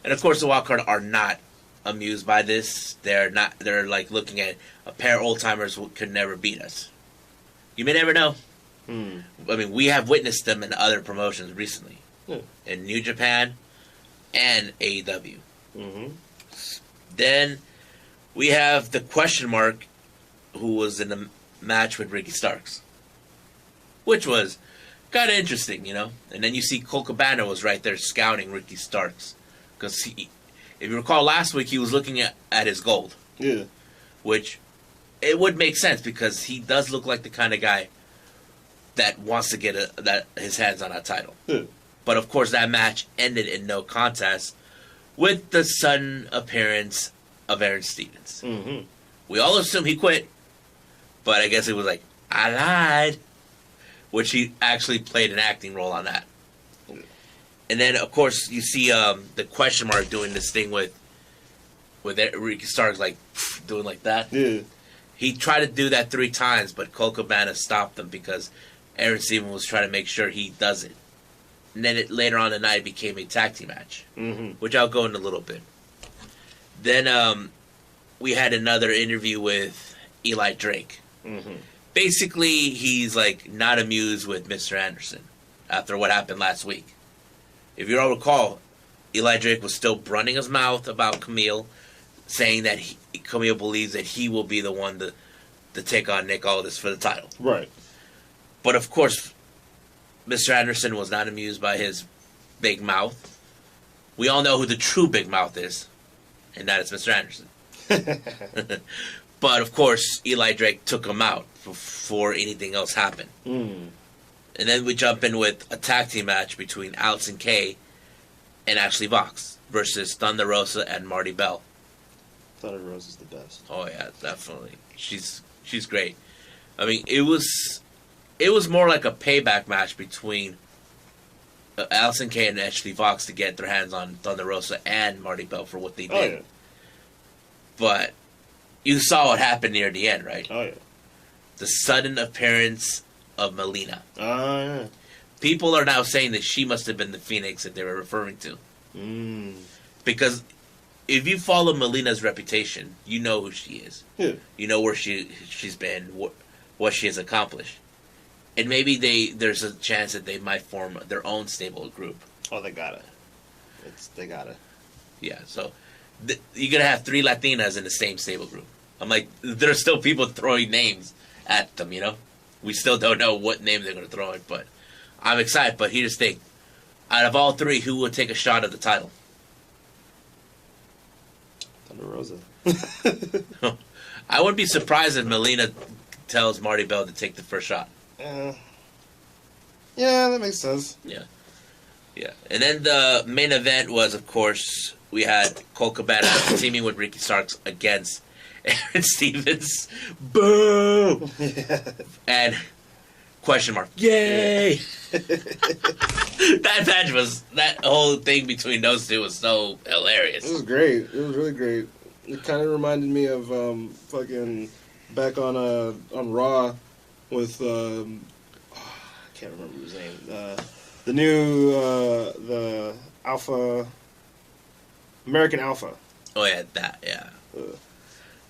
And of course, the wild card are not amused by this. They're not. They're like looking at a pair of old timers who could never beat us. You may never know. I mean, we have witnessed them in other promotions recently, in New Japan and AEW. Mm-hmm. Then we have the question mark, who was in the match with Ricky Starks, which was kind of interesting, you know. And then you see Colt Cabana was right there scouting Ricky Starks, because if you recall last week, he was looking at his gold. Yeah. Which it would make sense because he does look like the kind of guy that wants to get his hands on a title. Yeah. But of course, that match ended in no contest with the sudden appearance of Aaron Stevens. Mm-hmm. We all assume he quit, but I guess it was like, I lied, which he actually played an acting role on that. And then, of course, you see the question mark doing this thing with Ricky Starks, like, doing like that. Yeah. He tried to do that 3 times, but Colt Cabana stopped him because Aaron Stevens was trying to make sure he does it. And then later on in the night, it became a tag team match, which I'll go in a little bit. Then we had another interview with Eli Drake. Mm-hmm. Basically, he's like not amused with Mr. Anderson after what happened last week. If you all recall, Eli Drake was still running his mouth about Camille, saying that Camille believes that he will be the one to take on Nick Aldis for the title. Right. But of course, Mr. Anderson was not amused by his big mouth. We all know who the true big mouth is, and that is Mr. Anderson. But of course, Eli Drake took him out before anything else happened. Mm. And then we jump in with a tag team match between Allison Kay and Ashley Vox versus Thunder Rosa and Marty Bell. Thunder Rose is the best. Oh yeah, definitely. She's great. I mean, it was more like a payback match between Allison Kay and Ashley Vox to get their hands on Thunder Rosa and Marty Bell for what they did. Oh yeah. But you saw what happened near the end, right? Oh yeah. The sudden appearance of Melina. Oh yeah. People are now saying that she must have been the Phoenix that they were referring to. Mm. Because if you follow Melina's reputation, you know who she is. Yeah. You know where she's been, what she has accomplished. And maybe there's a chance that they might form their own stable group. Oh, they got it. They got it. Yeah, so you're going to have 3 Latinas in the same stable group. I'm like, there's still people throwing names at them, you know? We still don't know what name they're going to throw it, but I'm excited. But here's the thing. Out of all 3, who will take a shot at the title? Thunder Rosa. I wouldn't be surprised if Melina tells Marty Bell to take the first shot. Yeah, that makes sense. Yeah. And then the main event was, of course, we had Colt Cabana teaming with Ricky Starks against Aaron Stevens. Boo! Yeah. And question mark. Yay! That match that whole thing between those two was so hilarious. It was great. It was really great. It kind of reminded me of fucking back on Raw with I can't remember his name. The new the Alpha American Alpha. Oh yeah, that yeah. Uh,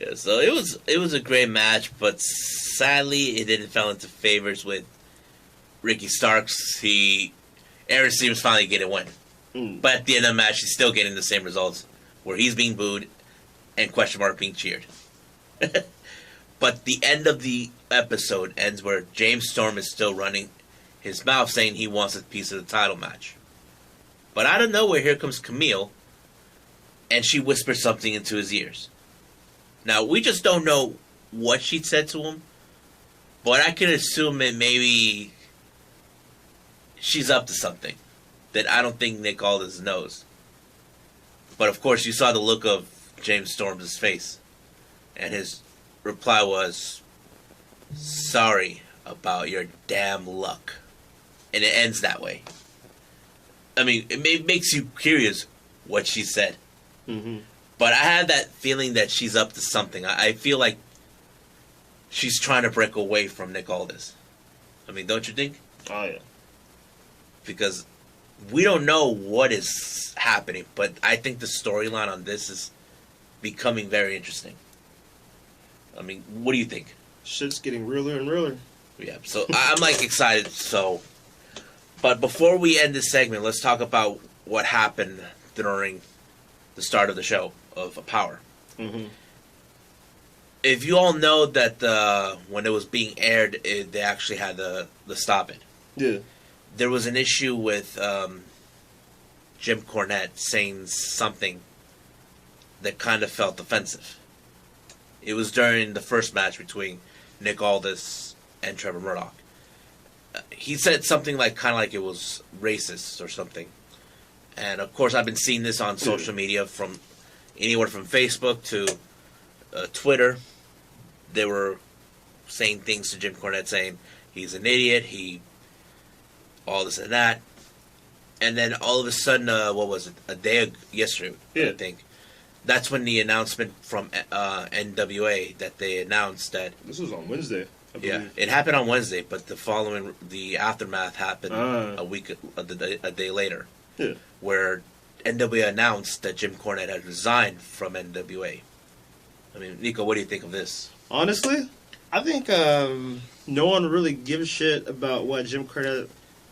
Yeah, so it was a great match, but sadly it didn't fall into favors with Ricky Starks. Aaron Stevens finally get a win. But at the end of the match, he's still getting the same results, where he's being booed and question mark being cheered. But the end of the episode ends where James Storm is still running his mouth saying he wants a piece of the title match. But out of nowhere, here comes Camille, and she whispers something into his ears. Now, we just don't know what she said to him, but I can assume that maybe she's up to something that I don't think Nick Aldis knows. But of course, you saw the look of James Storm's face, and his reply was, "Sorry about your damn luck." And it ends that way. I mean, it makes you curious what she said. Mm-hmm. But I had that feeling that she's up to something. I feel like she's trying to break away from Nick Aldis. I mean, don't you think? Oh, yeah. Because we don't know what is happening, but I think the storyline on this is becoming very interesting. I mean, what do you think? Shit's getting realer and realer. Yeah, so I'm like excited. So, but before we end this segment, let's talk about what happened during the start of the show of Power. Mm-hmm. If you all know that when it was being aired, they actually had to stop it. Yeah. There was an issue with Jim Cornette saying something that kind of felt offensive. It was during the first match between Nick Aldis and Trevor Murdoch. He said something kind of like it was racist or something. And of course, I've been seeing this on social media from anywhere from Facebook to Twitter. They were saying things to Jim Cornette, saying he's an idiot, all this and that. And then all of a sudden, what was it? Yesterday, I think. That's when the announcement from NWA that they announced that. This was on Wednesday. I believe. It happened on Wednesday, but the aftermath happened a day later. Yeah. Where NWA announced that Jim Cornette had resigned from NWA. I mean, Nico, what do you think of this? Honestly, I think no one really gives a shit about what Jim Cornette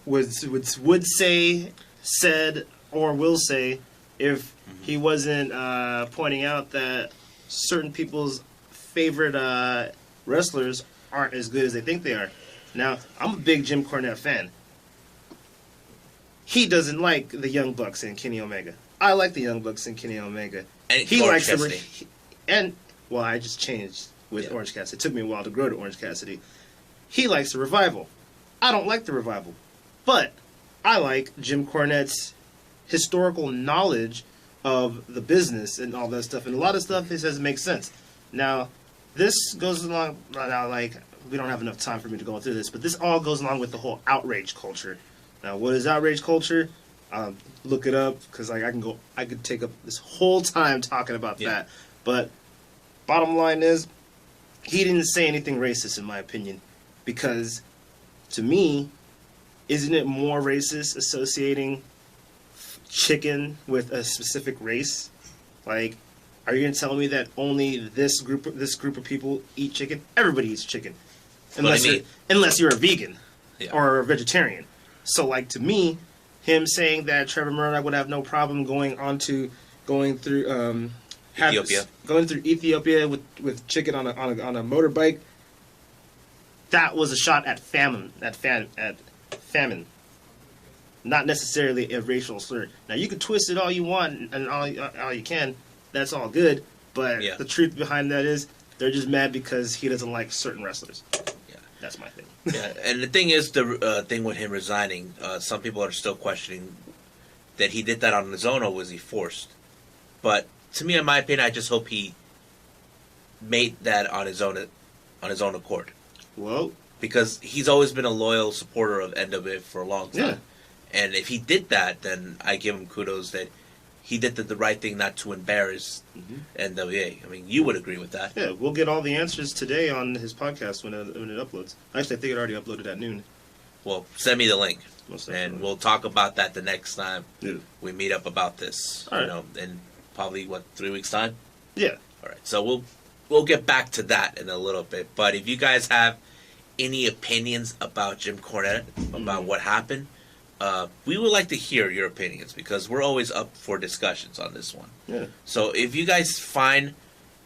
would say, said, or will say if he wasn't pointing out that certain people's favorite wrestlers aren't as good as they think they are. Now, I'm a big Jim Cornette fan. He doesn't like the Young Bucks and Kenny Omega. I like the Young Bucks and Kenny Omega. And he Orange likes Cassidy. Well, I just changed with Orange Cassidy. It took me a while to grow to Orange Cassidy. He likes the Revival. I don't like the Revival. But I like Jim Cornette's historical knowledge of the business and all that stuff. And a lot of stuff he says makes sense. Now, this goes along, we don't have enough time for me to go through this, but this all goes along with the whole outrage culture. Now, what is outrage culture? Look it up, because I could take up this whole time talking about that. But bottom line is, he didn't say anything racist, in my opinion, because to me, isn't it more racist associating chicken with a specific race? Like, are you gonna tell me that only this group of people eat chicken? Everybody eats chicken, unless you're a vegan or a vegetarian. So, like, to me, him saying that Trevor Murdoch would have no problem going through Ethiopia with chicken on a motorbike, that was a shot at famine. Not necessarily a racial slur. Now, you can twist it all you want and all you can. That's all good. But the truth behind that is they're just mad because he doesn't like certain wrestlers. Yeah, that's my thing. Yeah, and the thing is, the thing with him resigning, some people are still questioning that he did that on his own or was he forced. But to me, in my opinion, I just hope he made that on his own accord. Well, because he's always been a loyal supporter of NWA for a long time. Yeah. And if he did that, then I give him kudos that he did the right thing not to embarrass NWA. I mean, you would agree with that. Yeah, we'll get all the answers today on his podcast when it uploads. Actually, I think it already uploaded at noon. Well, send me the link, and we'll talk about that the next time we meet up about this. All right. In probably 3 weeks' time. Yeah. All right. So we'll get back to that in a little bit. But if you guys have any opinions about Jim Cornette, about what happened, we would like to hear your opinions because we're always up for discussions on this one. Yeah. So if you guys find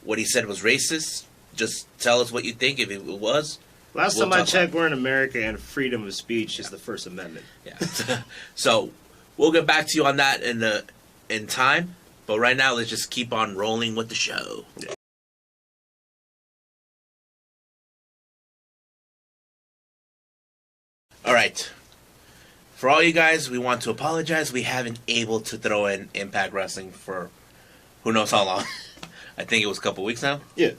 what he said was racist, just tell us what you think. If it was, last time I checked, we're in America and freedom of speech is the First Amendment. Yeah. So we'll get back to you on that in time. But right now, let's just keep on rolling with the show. Yeah. All right. For all you guys, we want to apologize. We haven't able to throw in Impact Wrestling for who knows how long. I think it was a couple weeks now. Yeah.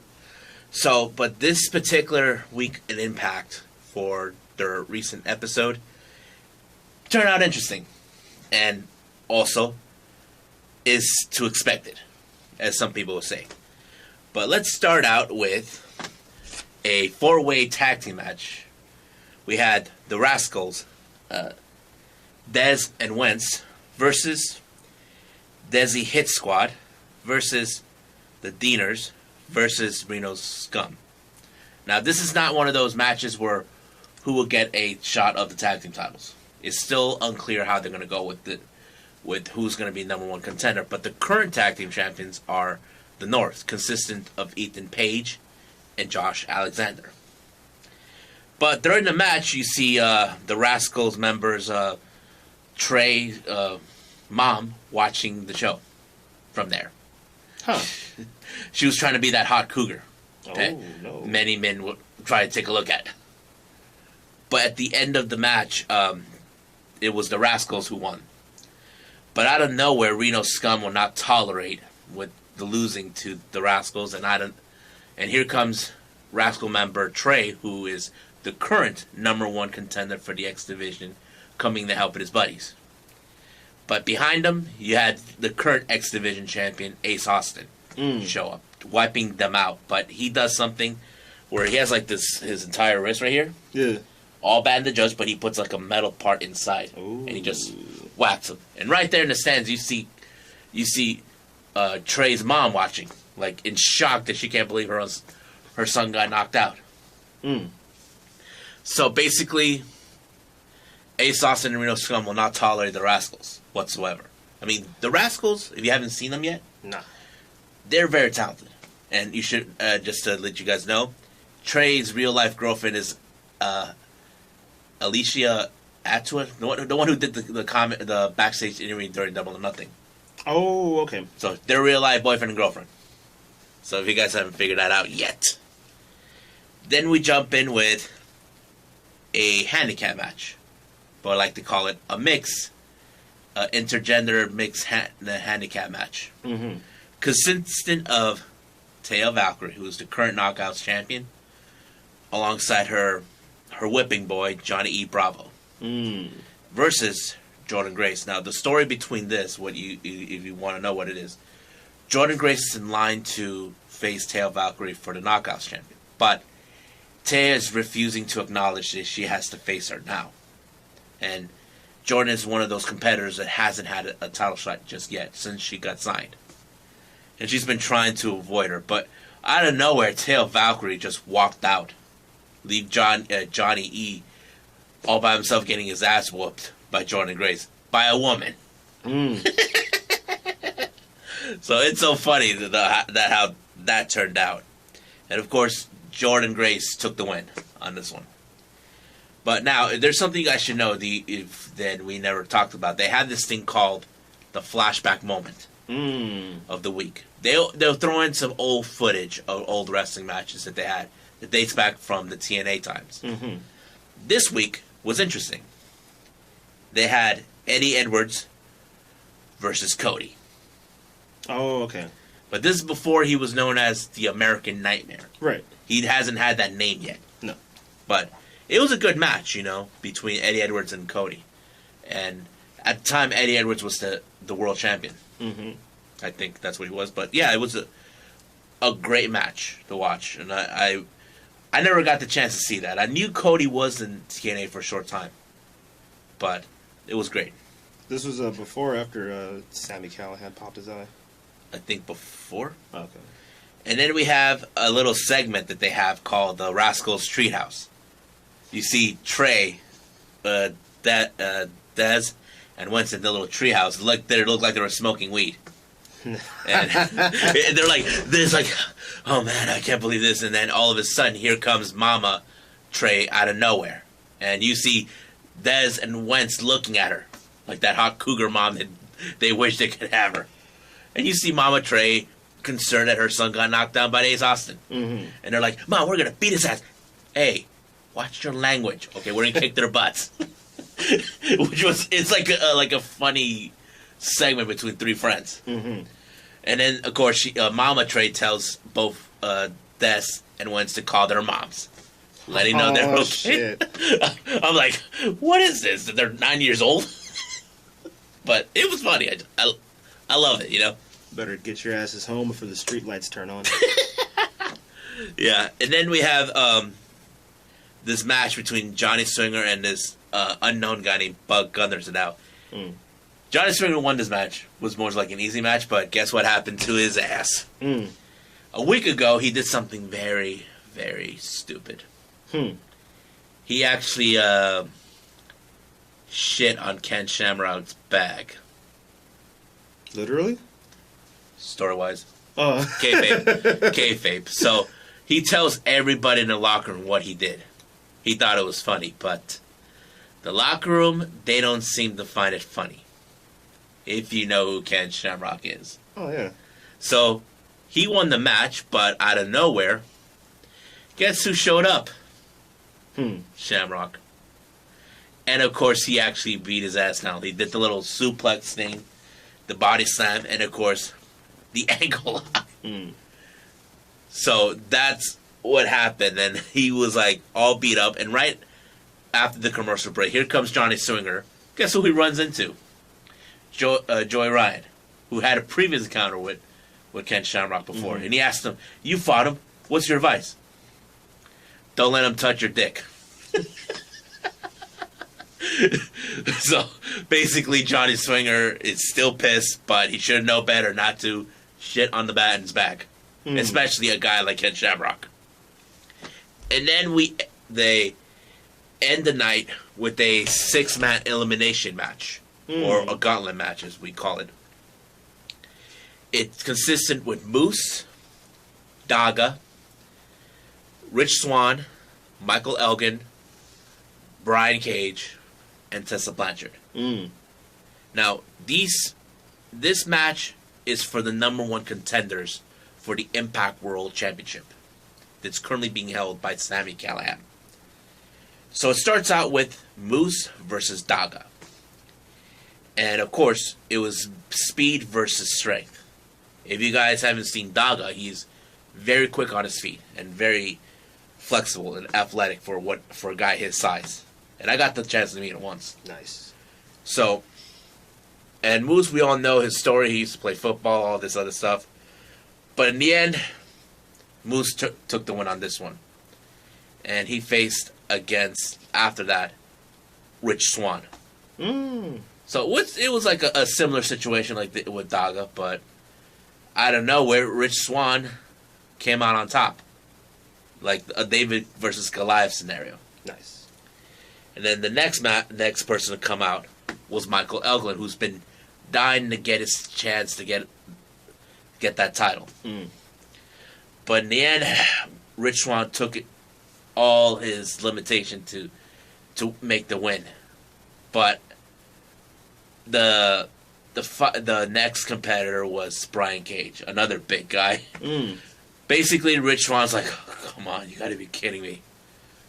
So, but this particular week in Impact for their recent episode turned out interesting. and also is to expected, as some people would say. But let's start out with a 4-way tag team match. We had the Rascals, Dez and Wentz versus Desi Hit Squad versus the Deaners versus Reno's Scum. Now, this is not one of those matches where who will get a shot of the tag team titles. It's still unclear how they're going to go with who's going to be number one contender. But the current tag team champions are the North, consistent of Ethan Page and Josh Alexander. But during the match, you see the Rascals members, Trey, mom, watching the show from there. Huh. She was trying to be that hot cougar that no. many men would try to take a look at. But at the end of the match, it was the Rascals who won. But out of nowhere, Reno Scum will not tolerate with the losing to the Rascals, and here comes Rascal member Trey, who is the current number one contender for the X Division, coming to help with his buddies. But behind him, you had the current X Division champion, Ace Austin, show up, wiping them out. But he does something where he has like this, his entire wrist right here. Yeah. All bandaged, but he puts like a metal part inside. Ooh. And he just whacks him. And right there in the stands, you see Trey's mom watching, like in shock that she can't believe her son got knocked out. So basically, Ace Austin and Reno Scum will not tolerate the Rascals whatsoever. I mean, the Rascals, if you haven't seen them yet, Nah. they're very talented. And you should, just to let you guys know, Trey's real-life girlfriend is Alicia Atua, the one who did the backstage interview during Double or Nothing. Oh, okay. So they're real-life boyfriend and girlfriend. So if you guys haven't figured that out yet. Then we jump in with a handicap match. But I like to call it a intergender mix handicap match. Mm-hmm. Consistent of Taya Valkyrie, who is the current Knockouts champion, alongside her whipping boy, Johnny E. Bravo, versus Jordan Grace. Now, the story between this, if you want to know what it is, Jordan Grace is in line to face Taya Valkyrie for the Knockouts champion. But Taya is refusing to acknowledge that she has to face her now. And Jordan is one of those competitors that hasn't had a title shot just yet since she got signed. And she's been trying to avoid her. But out of nowhere, Taya Valkyrie just walked out. Leave Johnny E. all by himself getting his ass whooped by Jordan Grace. By a woman. So it's so funny that how that turned out. And of course, Jordan Grace took the win on this one. But now, there's something you guys should know that we never talked about. They had this thing called the flashback moment of the week. They'll throw in some old footage of old wrestling matches that they had that dates back from the TNA times. Mm-hmm. This week was interesting. They had Eddie Edwards versus Cody. Oh, okay. But this is before he was known as the American Nightmare. Right. He hasn't had that name yet. No. But it was a good match, between Eddie Edwards and Cody. And at the time, Eddie Edwards was the world champion. Mm-hmm. I think that's what he was. But yeah, it was a great match to watch. And I never got the chance to see that. I knew Cody was in TNA for a short time. But it was great. This was before or after Sami Callihan popped his eye? I think before. Okay. And then we have a little segment that they have called the Rascals Treehouse. You see Trey, Dez, and Wentz in the little treehouse. They look like they were smoking weed. And they're like, oh man, I can't believe this. And then all of a sudden, here comes Mama Trey out of nowhere. And you see Dez and Wentz looking at her like that hot cougar mom that they wish they could have her. And you see Mama Trey concerned that her son got knocked down by Ace Austin. Mm-hmm. And they're like, Mom, we're going to beat his ass. Hey, watch your language. Okay, we're going to kick their butts. It's like a funny segment between three friends. Mm-hmm. And then, of course, Mama Trey tells both Des and Wentz to call their moms. Letting know they're okay. Shit. I'm like, what is this? That they're 9 years old? But it was funny. I love it, you know? Better get your asses home before the street lights turn on. Yeah. And then we have this match between Johnny Swinger and this unknown guy named Bug Gunners now. Johnny Swinger won this match. It was more like an easy match, but guess what happened to his ass? A week ago, he did something very, very stupid. He actually shit on Ken Shamrock's bag. Literally? Story-wise. Oh. Kayfabe. So, he tells everybody in the locker room what he did. He thought it was funny, but the locker room, they don't seem to find it funny. If you know who Ken Shamrock is. Oh, yeah. So, he won the match, but out of nowhere, guess who showed up? Shamrock. And, of course, he actually beat his ass down. He did the little suplex thing, the body slam, and, of course, the ankle lock. So, that's what happened. And he was, like, all beat up. And right after the commercial break, here comes Johnny Swinger. Guess who he runs into? Joey Ryan, who had a previous encounter with Ken Shamrock before. And he asked him, you fought him. What's your advice? Don't let him touch your dick. So, basically, Johnny Swinger is still pissed, but he should know better not to shit on the man's back. Especially a guy like Ken Shamrock. And then they end the night with a 6-man elimination match. Or a gauntlet match, as we call it. It's consistent with Moose, Daga, Rich Swann, Michael Elgin, Brian Cage, and Tessa Blanchard. Now, this match is for the #1 contenders for the Impact World Championship that's currently being held by Sami Callihan. So it starts out with Moose versus Daga. And, of course, it was speed versus strength. If you guys haven't seen Daga, he's very quick on his feet and very flexible and athletic for a guy his size. And I got the chance to meet him once. Nice. So, and Moose, we all know his story. He used to play football, all this other stuff. But in the end, Moose took the win on this one. And he faced against, after that, Rich Swann. So it was like a similar situation like with Daga, but out of nowhere, Rich Swann came out on top. Like a David versus Goliath scenario. Nice. And then the next person to come out was Michael Elgin, who's been dying to get his chance to get that title. But in the end, Rich Swann took all his limitation to make the win. But the next competitor was Brian Cage, another big guy. Basically, Rich Swann's like, oh, come on, you gotta be kidding me.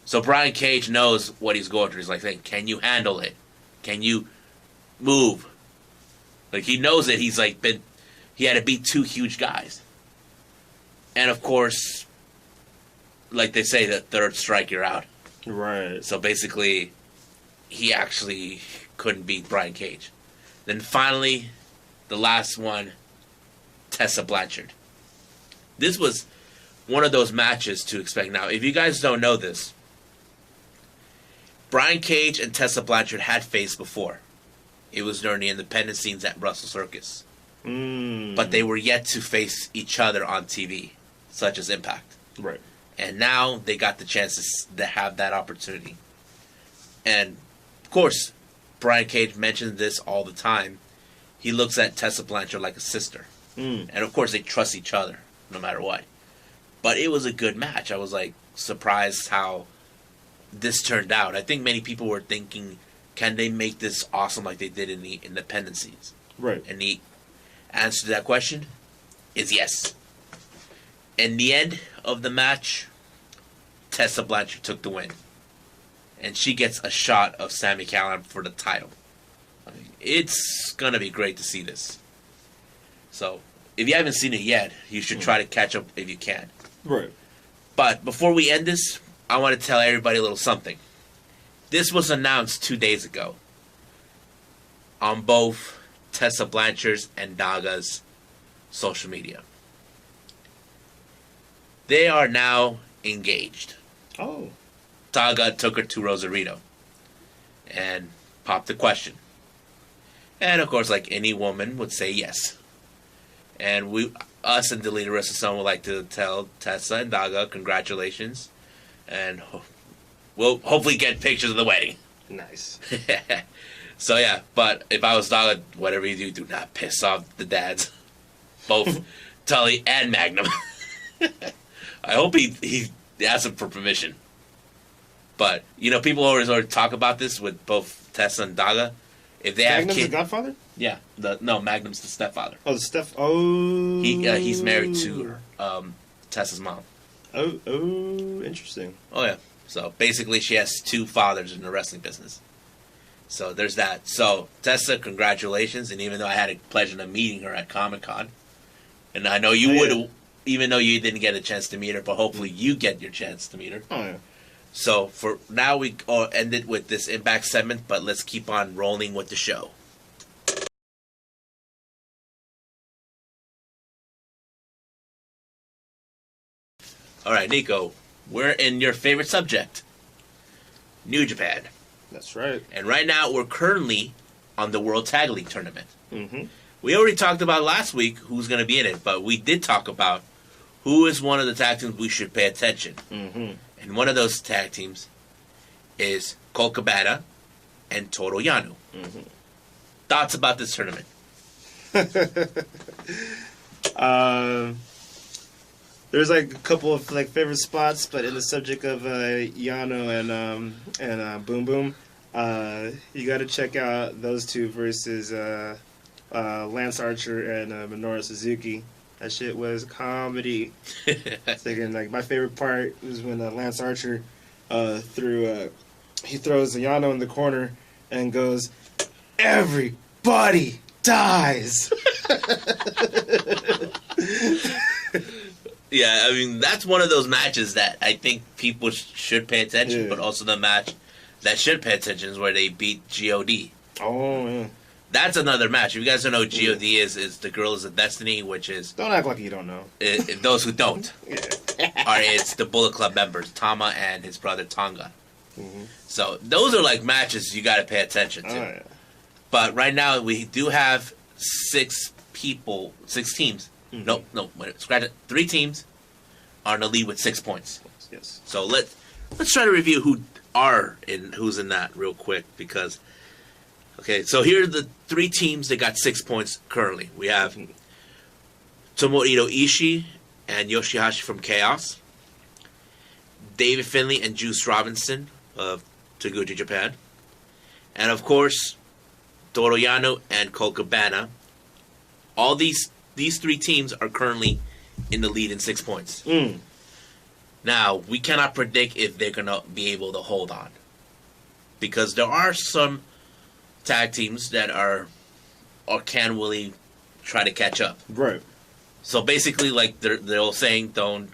So Brian Cage knows what he's going through. He's like, hey, can you handle it? Can you move? Like, he knows that he had to beat 2 huge guys. And of course, like they say, the third strike, you're out. Right. So basically, he actually couldn't beat Brian Cage. Then finally, the last one, Tessa Blanchard. This was one of those matches to expect. Now, if you guys don't know this, Brian Cage and Tessa Blanchard had faced before. It was during the independent scenes at Russell Circus. But they were yet to face each other on TV, such as Impact. Right. And now they got the chance to have that opportunity. And, of course, Brian Cage mentions this all the time. He looks at Tessa Blanchard like a sister. And, of course, they trust each other, no matter what. But it was a good match. I was, like, surprised how this turned out. I think many people were thinking, can they make this awesome like they did in the independent scenes? Right. And the answer to that question is yes. In the end of the match, Tessa Blanchard took the win. And she gets a shot of Sami Callihan for the title. I mean, it's going to be great to see this. So, if you haven't seen it yet, you should try to catch up if you can. Right. But before we end this, I want to tell everybody a little something. This was announced 2 days ago on both Tessa Blanchard's and Daga's social media. They are now engaged. Oh. Daga took her to Rosarito and popped the question. And of course, like any woman would say yes. And us and Delina Rissason would like to tell Tessa and Daga congratulations. And we'll hopefully get pictures of the wedding. Nice. So yeah, but if I was Daga, whatever you do not piss off the dads. Both Tully and Magnum. I hope he asks him for permission. But, people always talk about this with both Tessa and Daga. If they Magnum's have kids, the godfather? Yeah. Magnum's the stepfather. Oh, Oh. He's married to Tessa's mom. Oh, interesting. Oh, yeah. So, basically, she has two fathers in the wrestling business. So, there's that. So, Tessa, congratulations. And even though I had a pleasure of meeting her at Comic-Con, and I know you would, even though you didn't get a chance to meet her, but hopefully you get your chance to meet her. Oh, yeah. So, for now, we ended with this Impact segment, but let's keep on rolling with the show. All right, Nico, we're in your favorite subject, New Japan. That's right. And right now, we're currently on the World Tag League Tournament. Mm-hmm. We already talked about last week who's going to be in it, but we did talk about who is one of the tag teams we should pay attention. Mm-hmm. And one of those tag teams is Colt Cabana and Toru Yano. Mm-hmm. Thoughts about this tournament? There's a couple of favorite spots, but in the subject of Yano and Boom Boom, you got to check out those two versus Lance Archer and Minoru Suzuki. That shit was comedy. Thinking my favorite part was when Lance Archer he throws Yano in the corner and goes, "Everybody dies." Yeah, I mean, that's one of those matches that I think people should pay attention, but also the match that should pay attention is where they beat G.O.D. Oh, yeah. That's another match. If you guys don't know what G.O.D. is the Girls of Destiny, which is... Don't act like you don't know. Those who don't. It's the Bullet Club members, Tama and his brother Tonga. Mm-hmm. So those are matches you got to pay attention to. Oh, yeah. But right now we do have 6 teams. Mm-hmm. No, wait, scratch it. 3 teams are in the lead with 6 points. Yes. So let's try to review who's in that real quick because so here are the 3 teams that got 6 points currently. We have Tomohiro Ishii and Yoshihashi from Chaos, David Finlay and Juice Robinson of Taguchi Japan, and of course Toru Yano and Colt Cabana. All these 3 teams are currently in the lead in 6 points. Now, we cannot predict if they're going to be able to hold on. Because there are some tag teams that are or can really try to catch up. Right. So basically, they're all saying, don't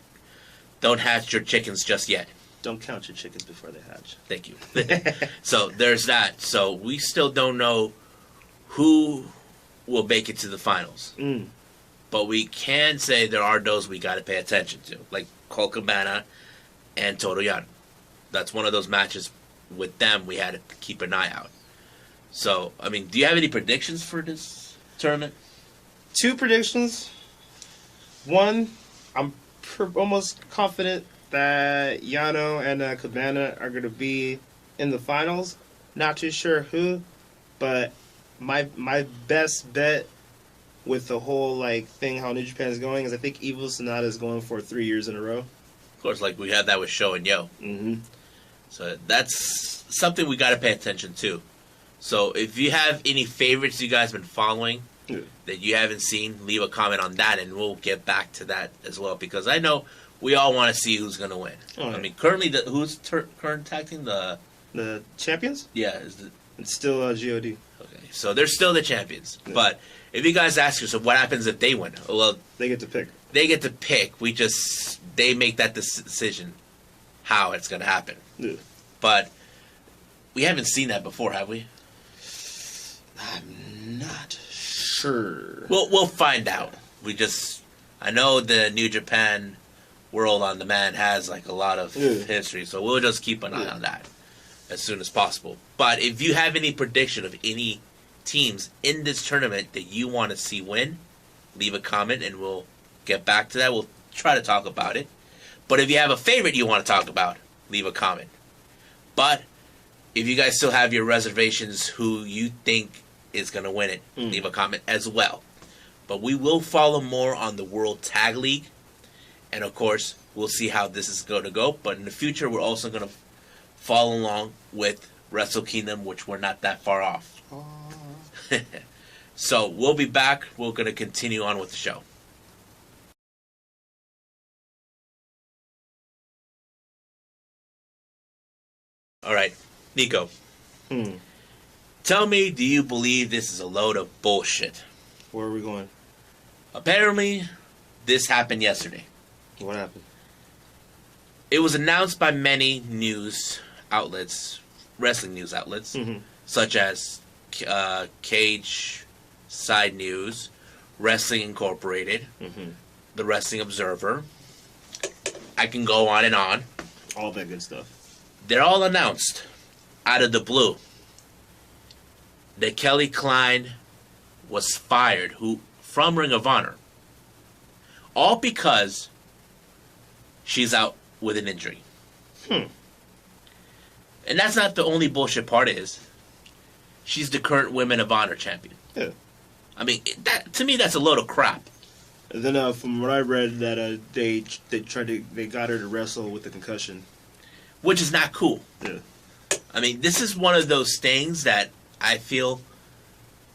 hatch your chickens just yet. Don't count your chickens before they hatch. Thank you. So there's that. So we still don't know who will make it to the finals. But we can say there are those we got to pay attention to, like Colt Cabana and Toru Yano. That's one of those matches with them we had to keep an eye out. So, I mean, do you have any predictions for this tournament? 2 predictions. One, I'm almost confident that Yano and Cabana are going to be in the finals. Not too sure who, but my best bet with the whole thing how New Japan is going is I think Evil Sonata is going for 3 years in a row. Of course, we had that with Sho and Yo. Mm-hmm. So that's something we got to pay attention to. So if you have any favorites you guys been following that you haven't seen, leave a comment on that, and we'll get back to that as well. Because I know we all want to see who's going to win. Oh, yeah. I mean, currently, who's current tag team? The champions? Yeah, It's still God. Okay, so they're still the champions. Yeah. But if you guys ask yourself, what happens if they win? Well, they get to pick. They get to pick. They make that decision how it's going to happen. Yeah. But we haven't seen that before, have we? I'm not sure. We'll find out. I know the New Japan World on Demand has like a lot of history, so we'll just keep an eye on that as soon as possible. But if you have any prediction of any teams in this tournament that you want to see win, leave a comment and we'll get back to that. We'll try to talk about it. But if you have a favorite you want to talk about, leave a comment. But if you guys still have your reservations who you think is going to win it, leave a comment as well. But we will follow more on the World Tag League. And of course, we'll see how this is going to go. But in the future, we're also going to follow along with Wrestle Kingdom, which we're not that far off. So we'll be back. We're going to continue on with the show. All right, Nico. Tell me, do you believe this is a load of bullshit? Where are we going? Apparently, this happened yesterday. What happened? It was announced by many news outlets, wrestling news outlets, such as Cage Side News, Wrestling Incorporated, The Wrestling Observer. I can go on and on. All that good stuff. They're all announced out of the blue that Kelly Klein was fired from Ring of Honor. All because she's out with an injury. And that's not the only bullshit part is. She's the current Women of Honor champion. Yeah. I mean, that to me, that's a load of crap. And then from what I read, that they got her to wrestle with the concussion. Which is not cool. Yeah. I mean, this is one of those things that I feel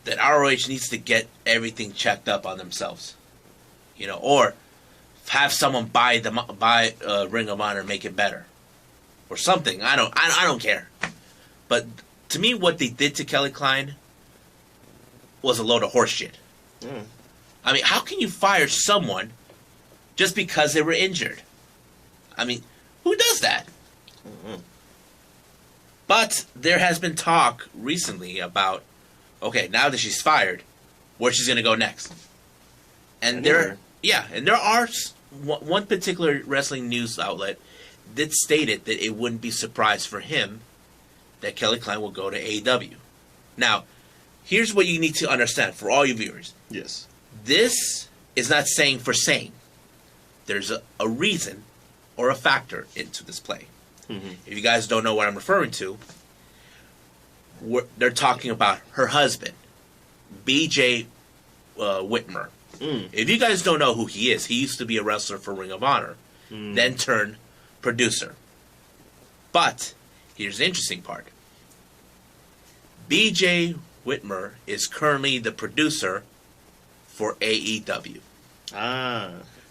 that ROH needs to get everything checked up on themselves. You know, or have someone buy Ring of Honor and make it better. Or something. I don't care. But to me, what they did to Kelly Klein was a load of horseshit. I mean, how can you fire someone just because they were injured? I mean, who does that? But there has been talk recently about, okay, now that she's fired, where she's going to go next. And there are one particular wrestling news outlet that stated that it wouldn't be surprised for him that Kelly Klein will go to AEW. Now, here's what you need to understand for all you viewers. Yes. This is not saying for saying. There's a reason or a factor into this play. If you guys don't know what I'm referring to, they're talking about her husband, BJ Whitmer. If you guys don't know who he is, he used to be a wrestler for Ring of Honor, then turned producer. But here's the interesting part. BJ Whitmer is currently the producer for AEW.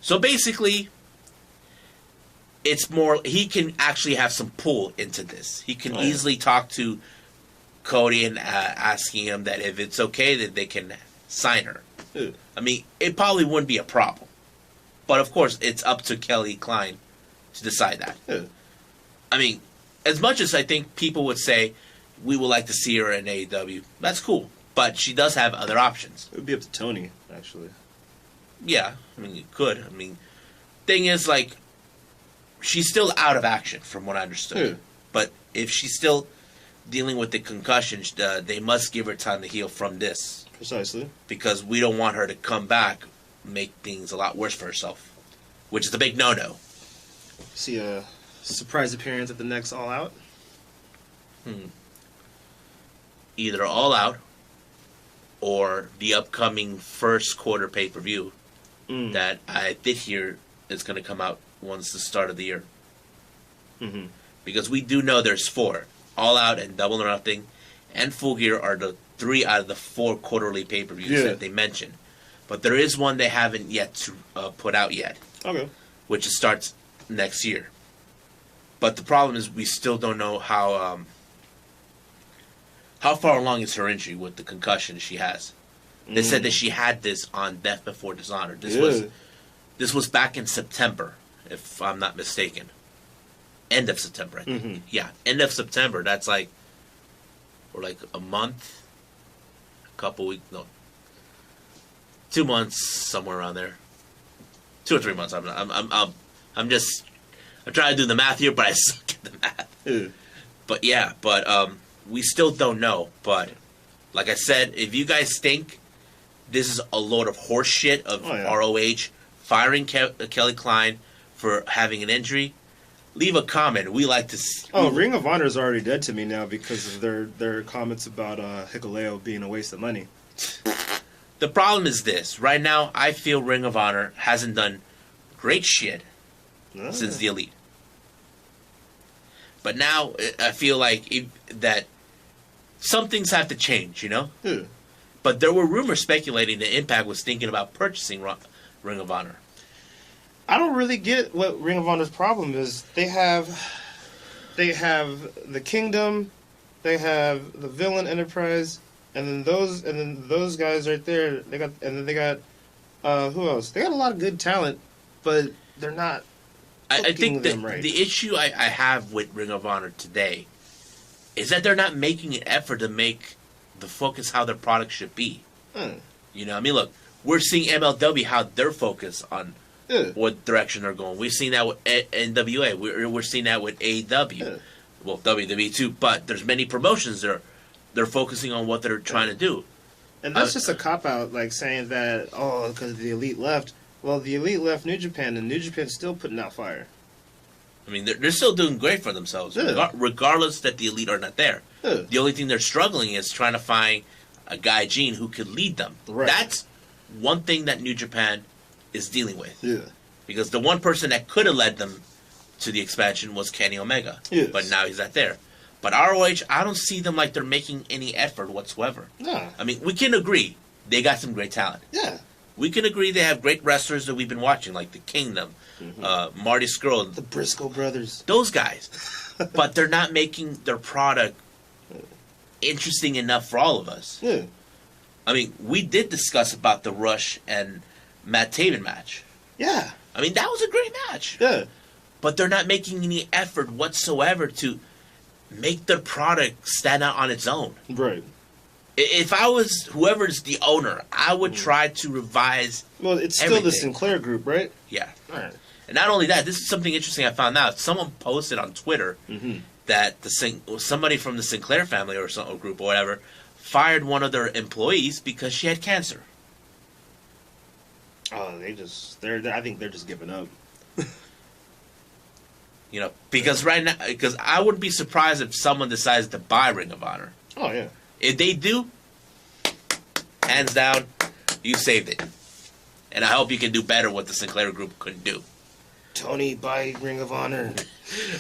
So basically, it's more, he can actually have some pull into this. He can easily talk to Cody and asking him that if it's okay that they can sign her. I mean, it probably wouldn't be a problem. But of course, it's up to Kelly Klein to decide that. I mean, as much as I think people would say, we would like to see her in AEW, that's cool. But she does have other options. It would be up to Tony, actually. Yeah, I mean, you could. I mean, thing is, like, she's still out of action, from what I understood. But if she's still dealing with the concussion, they must give her time to heal from this. Precisely. Because we don't want her to come back, make things a lot worse for herself. Which is a big no-no. See a surprise appearance at the next All Out? Either All Out or the upcoming first quarter pay-per-view that I did hear is going to come out once the start of the year. Because we do know there's 4. All Out and Double or Nothing and Full Gear are the 3 out of the 4 quarterly pay-per-views that they mentioned. But there is one they haven't yet to put out yet. Okay. Which starts next year. But the problem is we still don't know how far along is her injury with the concussion she has. They said that she had this on Death Before Dishonor. This was back in September, if I'm not mistaken. End of September, I think. Yeah, end of September. That's like, or like a month, a couple weeks. No, 2 months, somewhere around there. 2 or 3 months. I'm trying to do the math here, but I suck at the math. But we still don't know. But like I said, if you guys think this is a load of horse shit of ROH firing Kelly Klein for having an injury, leave a comment. We like to see. Oh, Ring of Honor is already dead to me now because of their comments about Hikuleo being a waste of money. The problem is this. Right now, I feel Ring of Honor hasn't done great shit since the Elite. But now, I feel like that some things have to change, you know? Yeah. But there were rumors speculating that Impact was thinking about purchasing Ring of Honor. I don't really get what Ring of Honor's problem is. They have the Kingdom, they have the Villain Enterprise, and then those guys right there. They got who else? They got a lot of good talent, but they're not. I think right. the issue I have with Ring of Honor today is that they're not making an effort to make the focus how their product should be. You know, I mean, look, we're seeing MLW how they're focused on what direction they're going. We've seen that with NWA. We're seeing that with AEW. Well, WWE too. But there's many promotions that they're focusing on what they're trying to do. And that's just a cop out, like saying that because the Elite left. Well, the Elite left New Japan, and New Japan's still putting out fire. I mean, they're still doing great for themselves, regardless that the Elite are not there. The only thing they're struggling is trying to find a guy, Gene, who could lead them. Right. That's one thing that New Japan is dealing with. Yeah. Because the one person that could have led them to the expansion was Kenny Omega. Yes. But now he's not there. But ROH, I don't see them like they're making any effort whatsoever. No. I mean, we can agree they got some great talent. Yeah. We can agree they have great wrestlers that we've been watching, like the Kingdom, Marty Scurll. The Briscoe brothers. Those guys. But they're not making their product interesting enough for all of us. Yeah. I mean, we did discuss about the Rush and Matt Taven match. Yeah. I mean, that was a great match. Yeah. But they're not making any effort whatsoever to make their product stand out on its own. Right. If I was whoever's the owner, I would try to revise. Well, it's still the Sinclair group, right? Yeah. All right. And not only that, this is something interesting I found out. Someone posted on Twitter that somebody from the Sinclair family or some group or whatever fired one of their employees because she had cancer. Oh, I think they're just giving up. You know, because right now, because I wouldn't be surprised if someone decides to buy Ring of Honor. Oh, yeah. If they do, hands down, you saved it. And I hope you can do better what the Sinclair group couldn't do. Tony, buy Ring of Honor.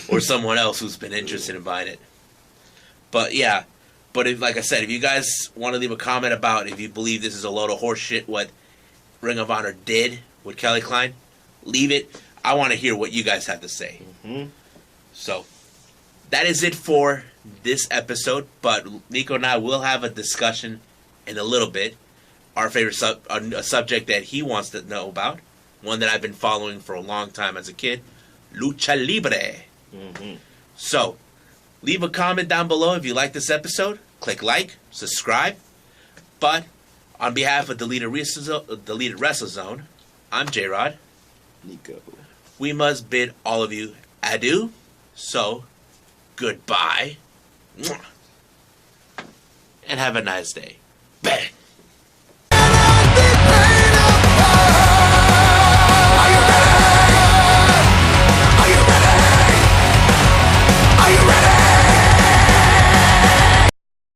Or someone else who's been interested in buying it. But yeah, if, like I said, if you guys want to leave a comment about if you believe this is a load of horse shit, what Ring of Honor did with Kelly Klein, leave it. I want to hear what you guys have to say. So, that is it for this episode. But Nico and I will have a discussion in a little bit. Our favorite a subject that he wants to know about. One that I've been following for a long time as a kid. Lucha Libre. So, leave a comment down below if you like this episode. Click like, subscribe. But, on behalf of Deleted Wrestle Zone, I'm J-Rod. Nico. We must bid all of you adieu. So, goodbye. And have a nice day.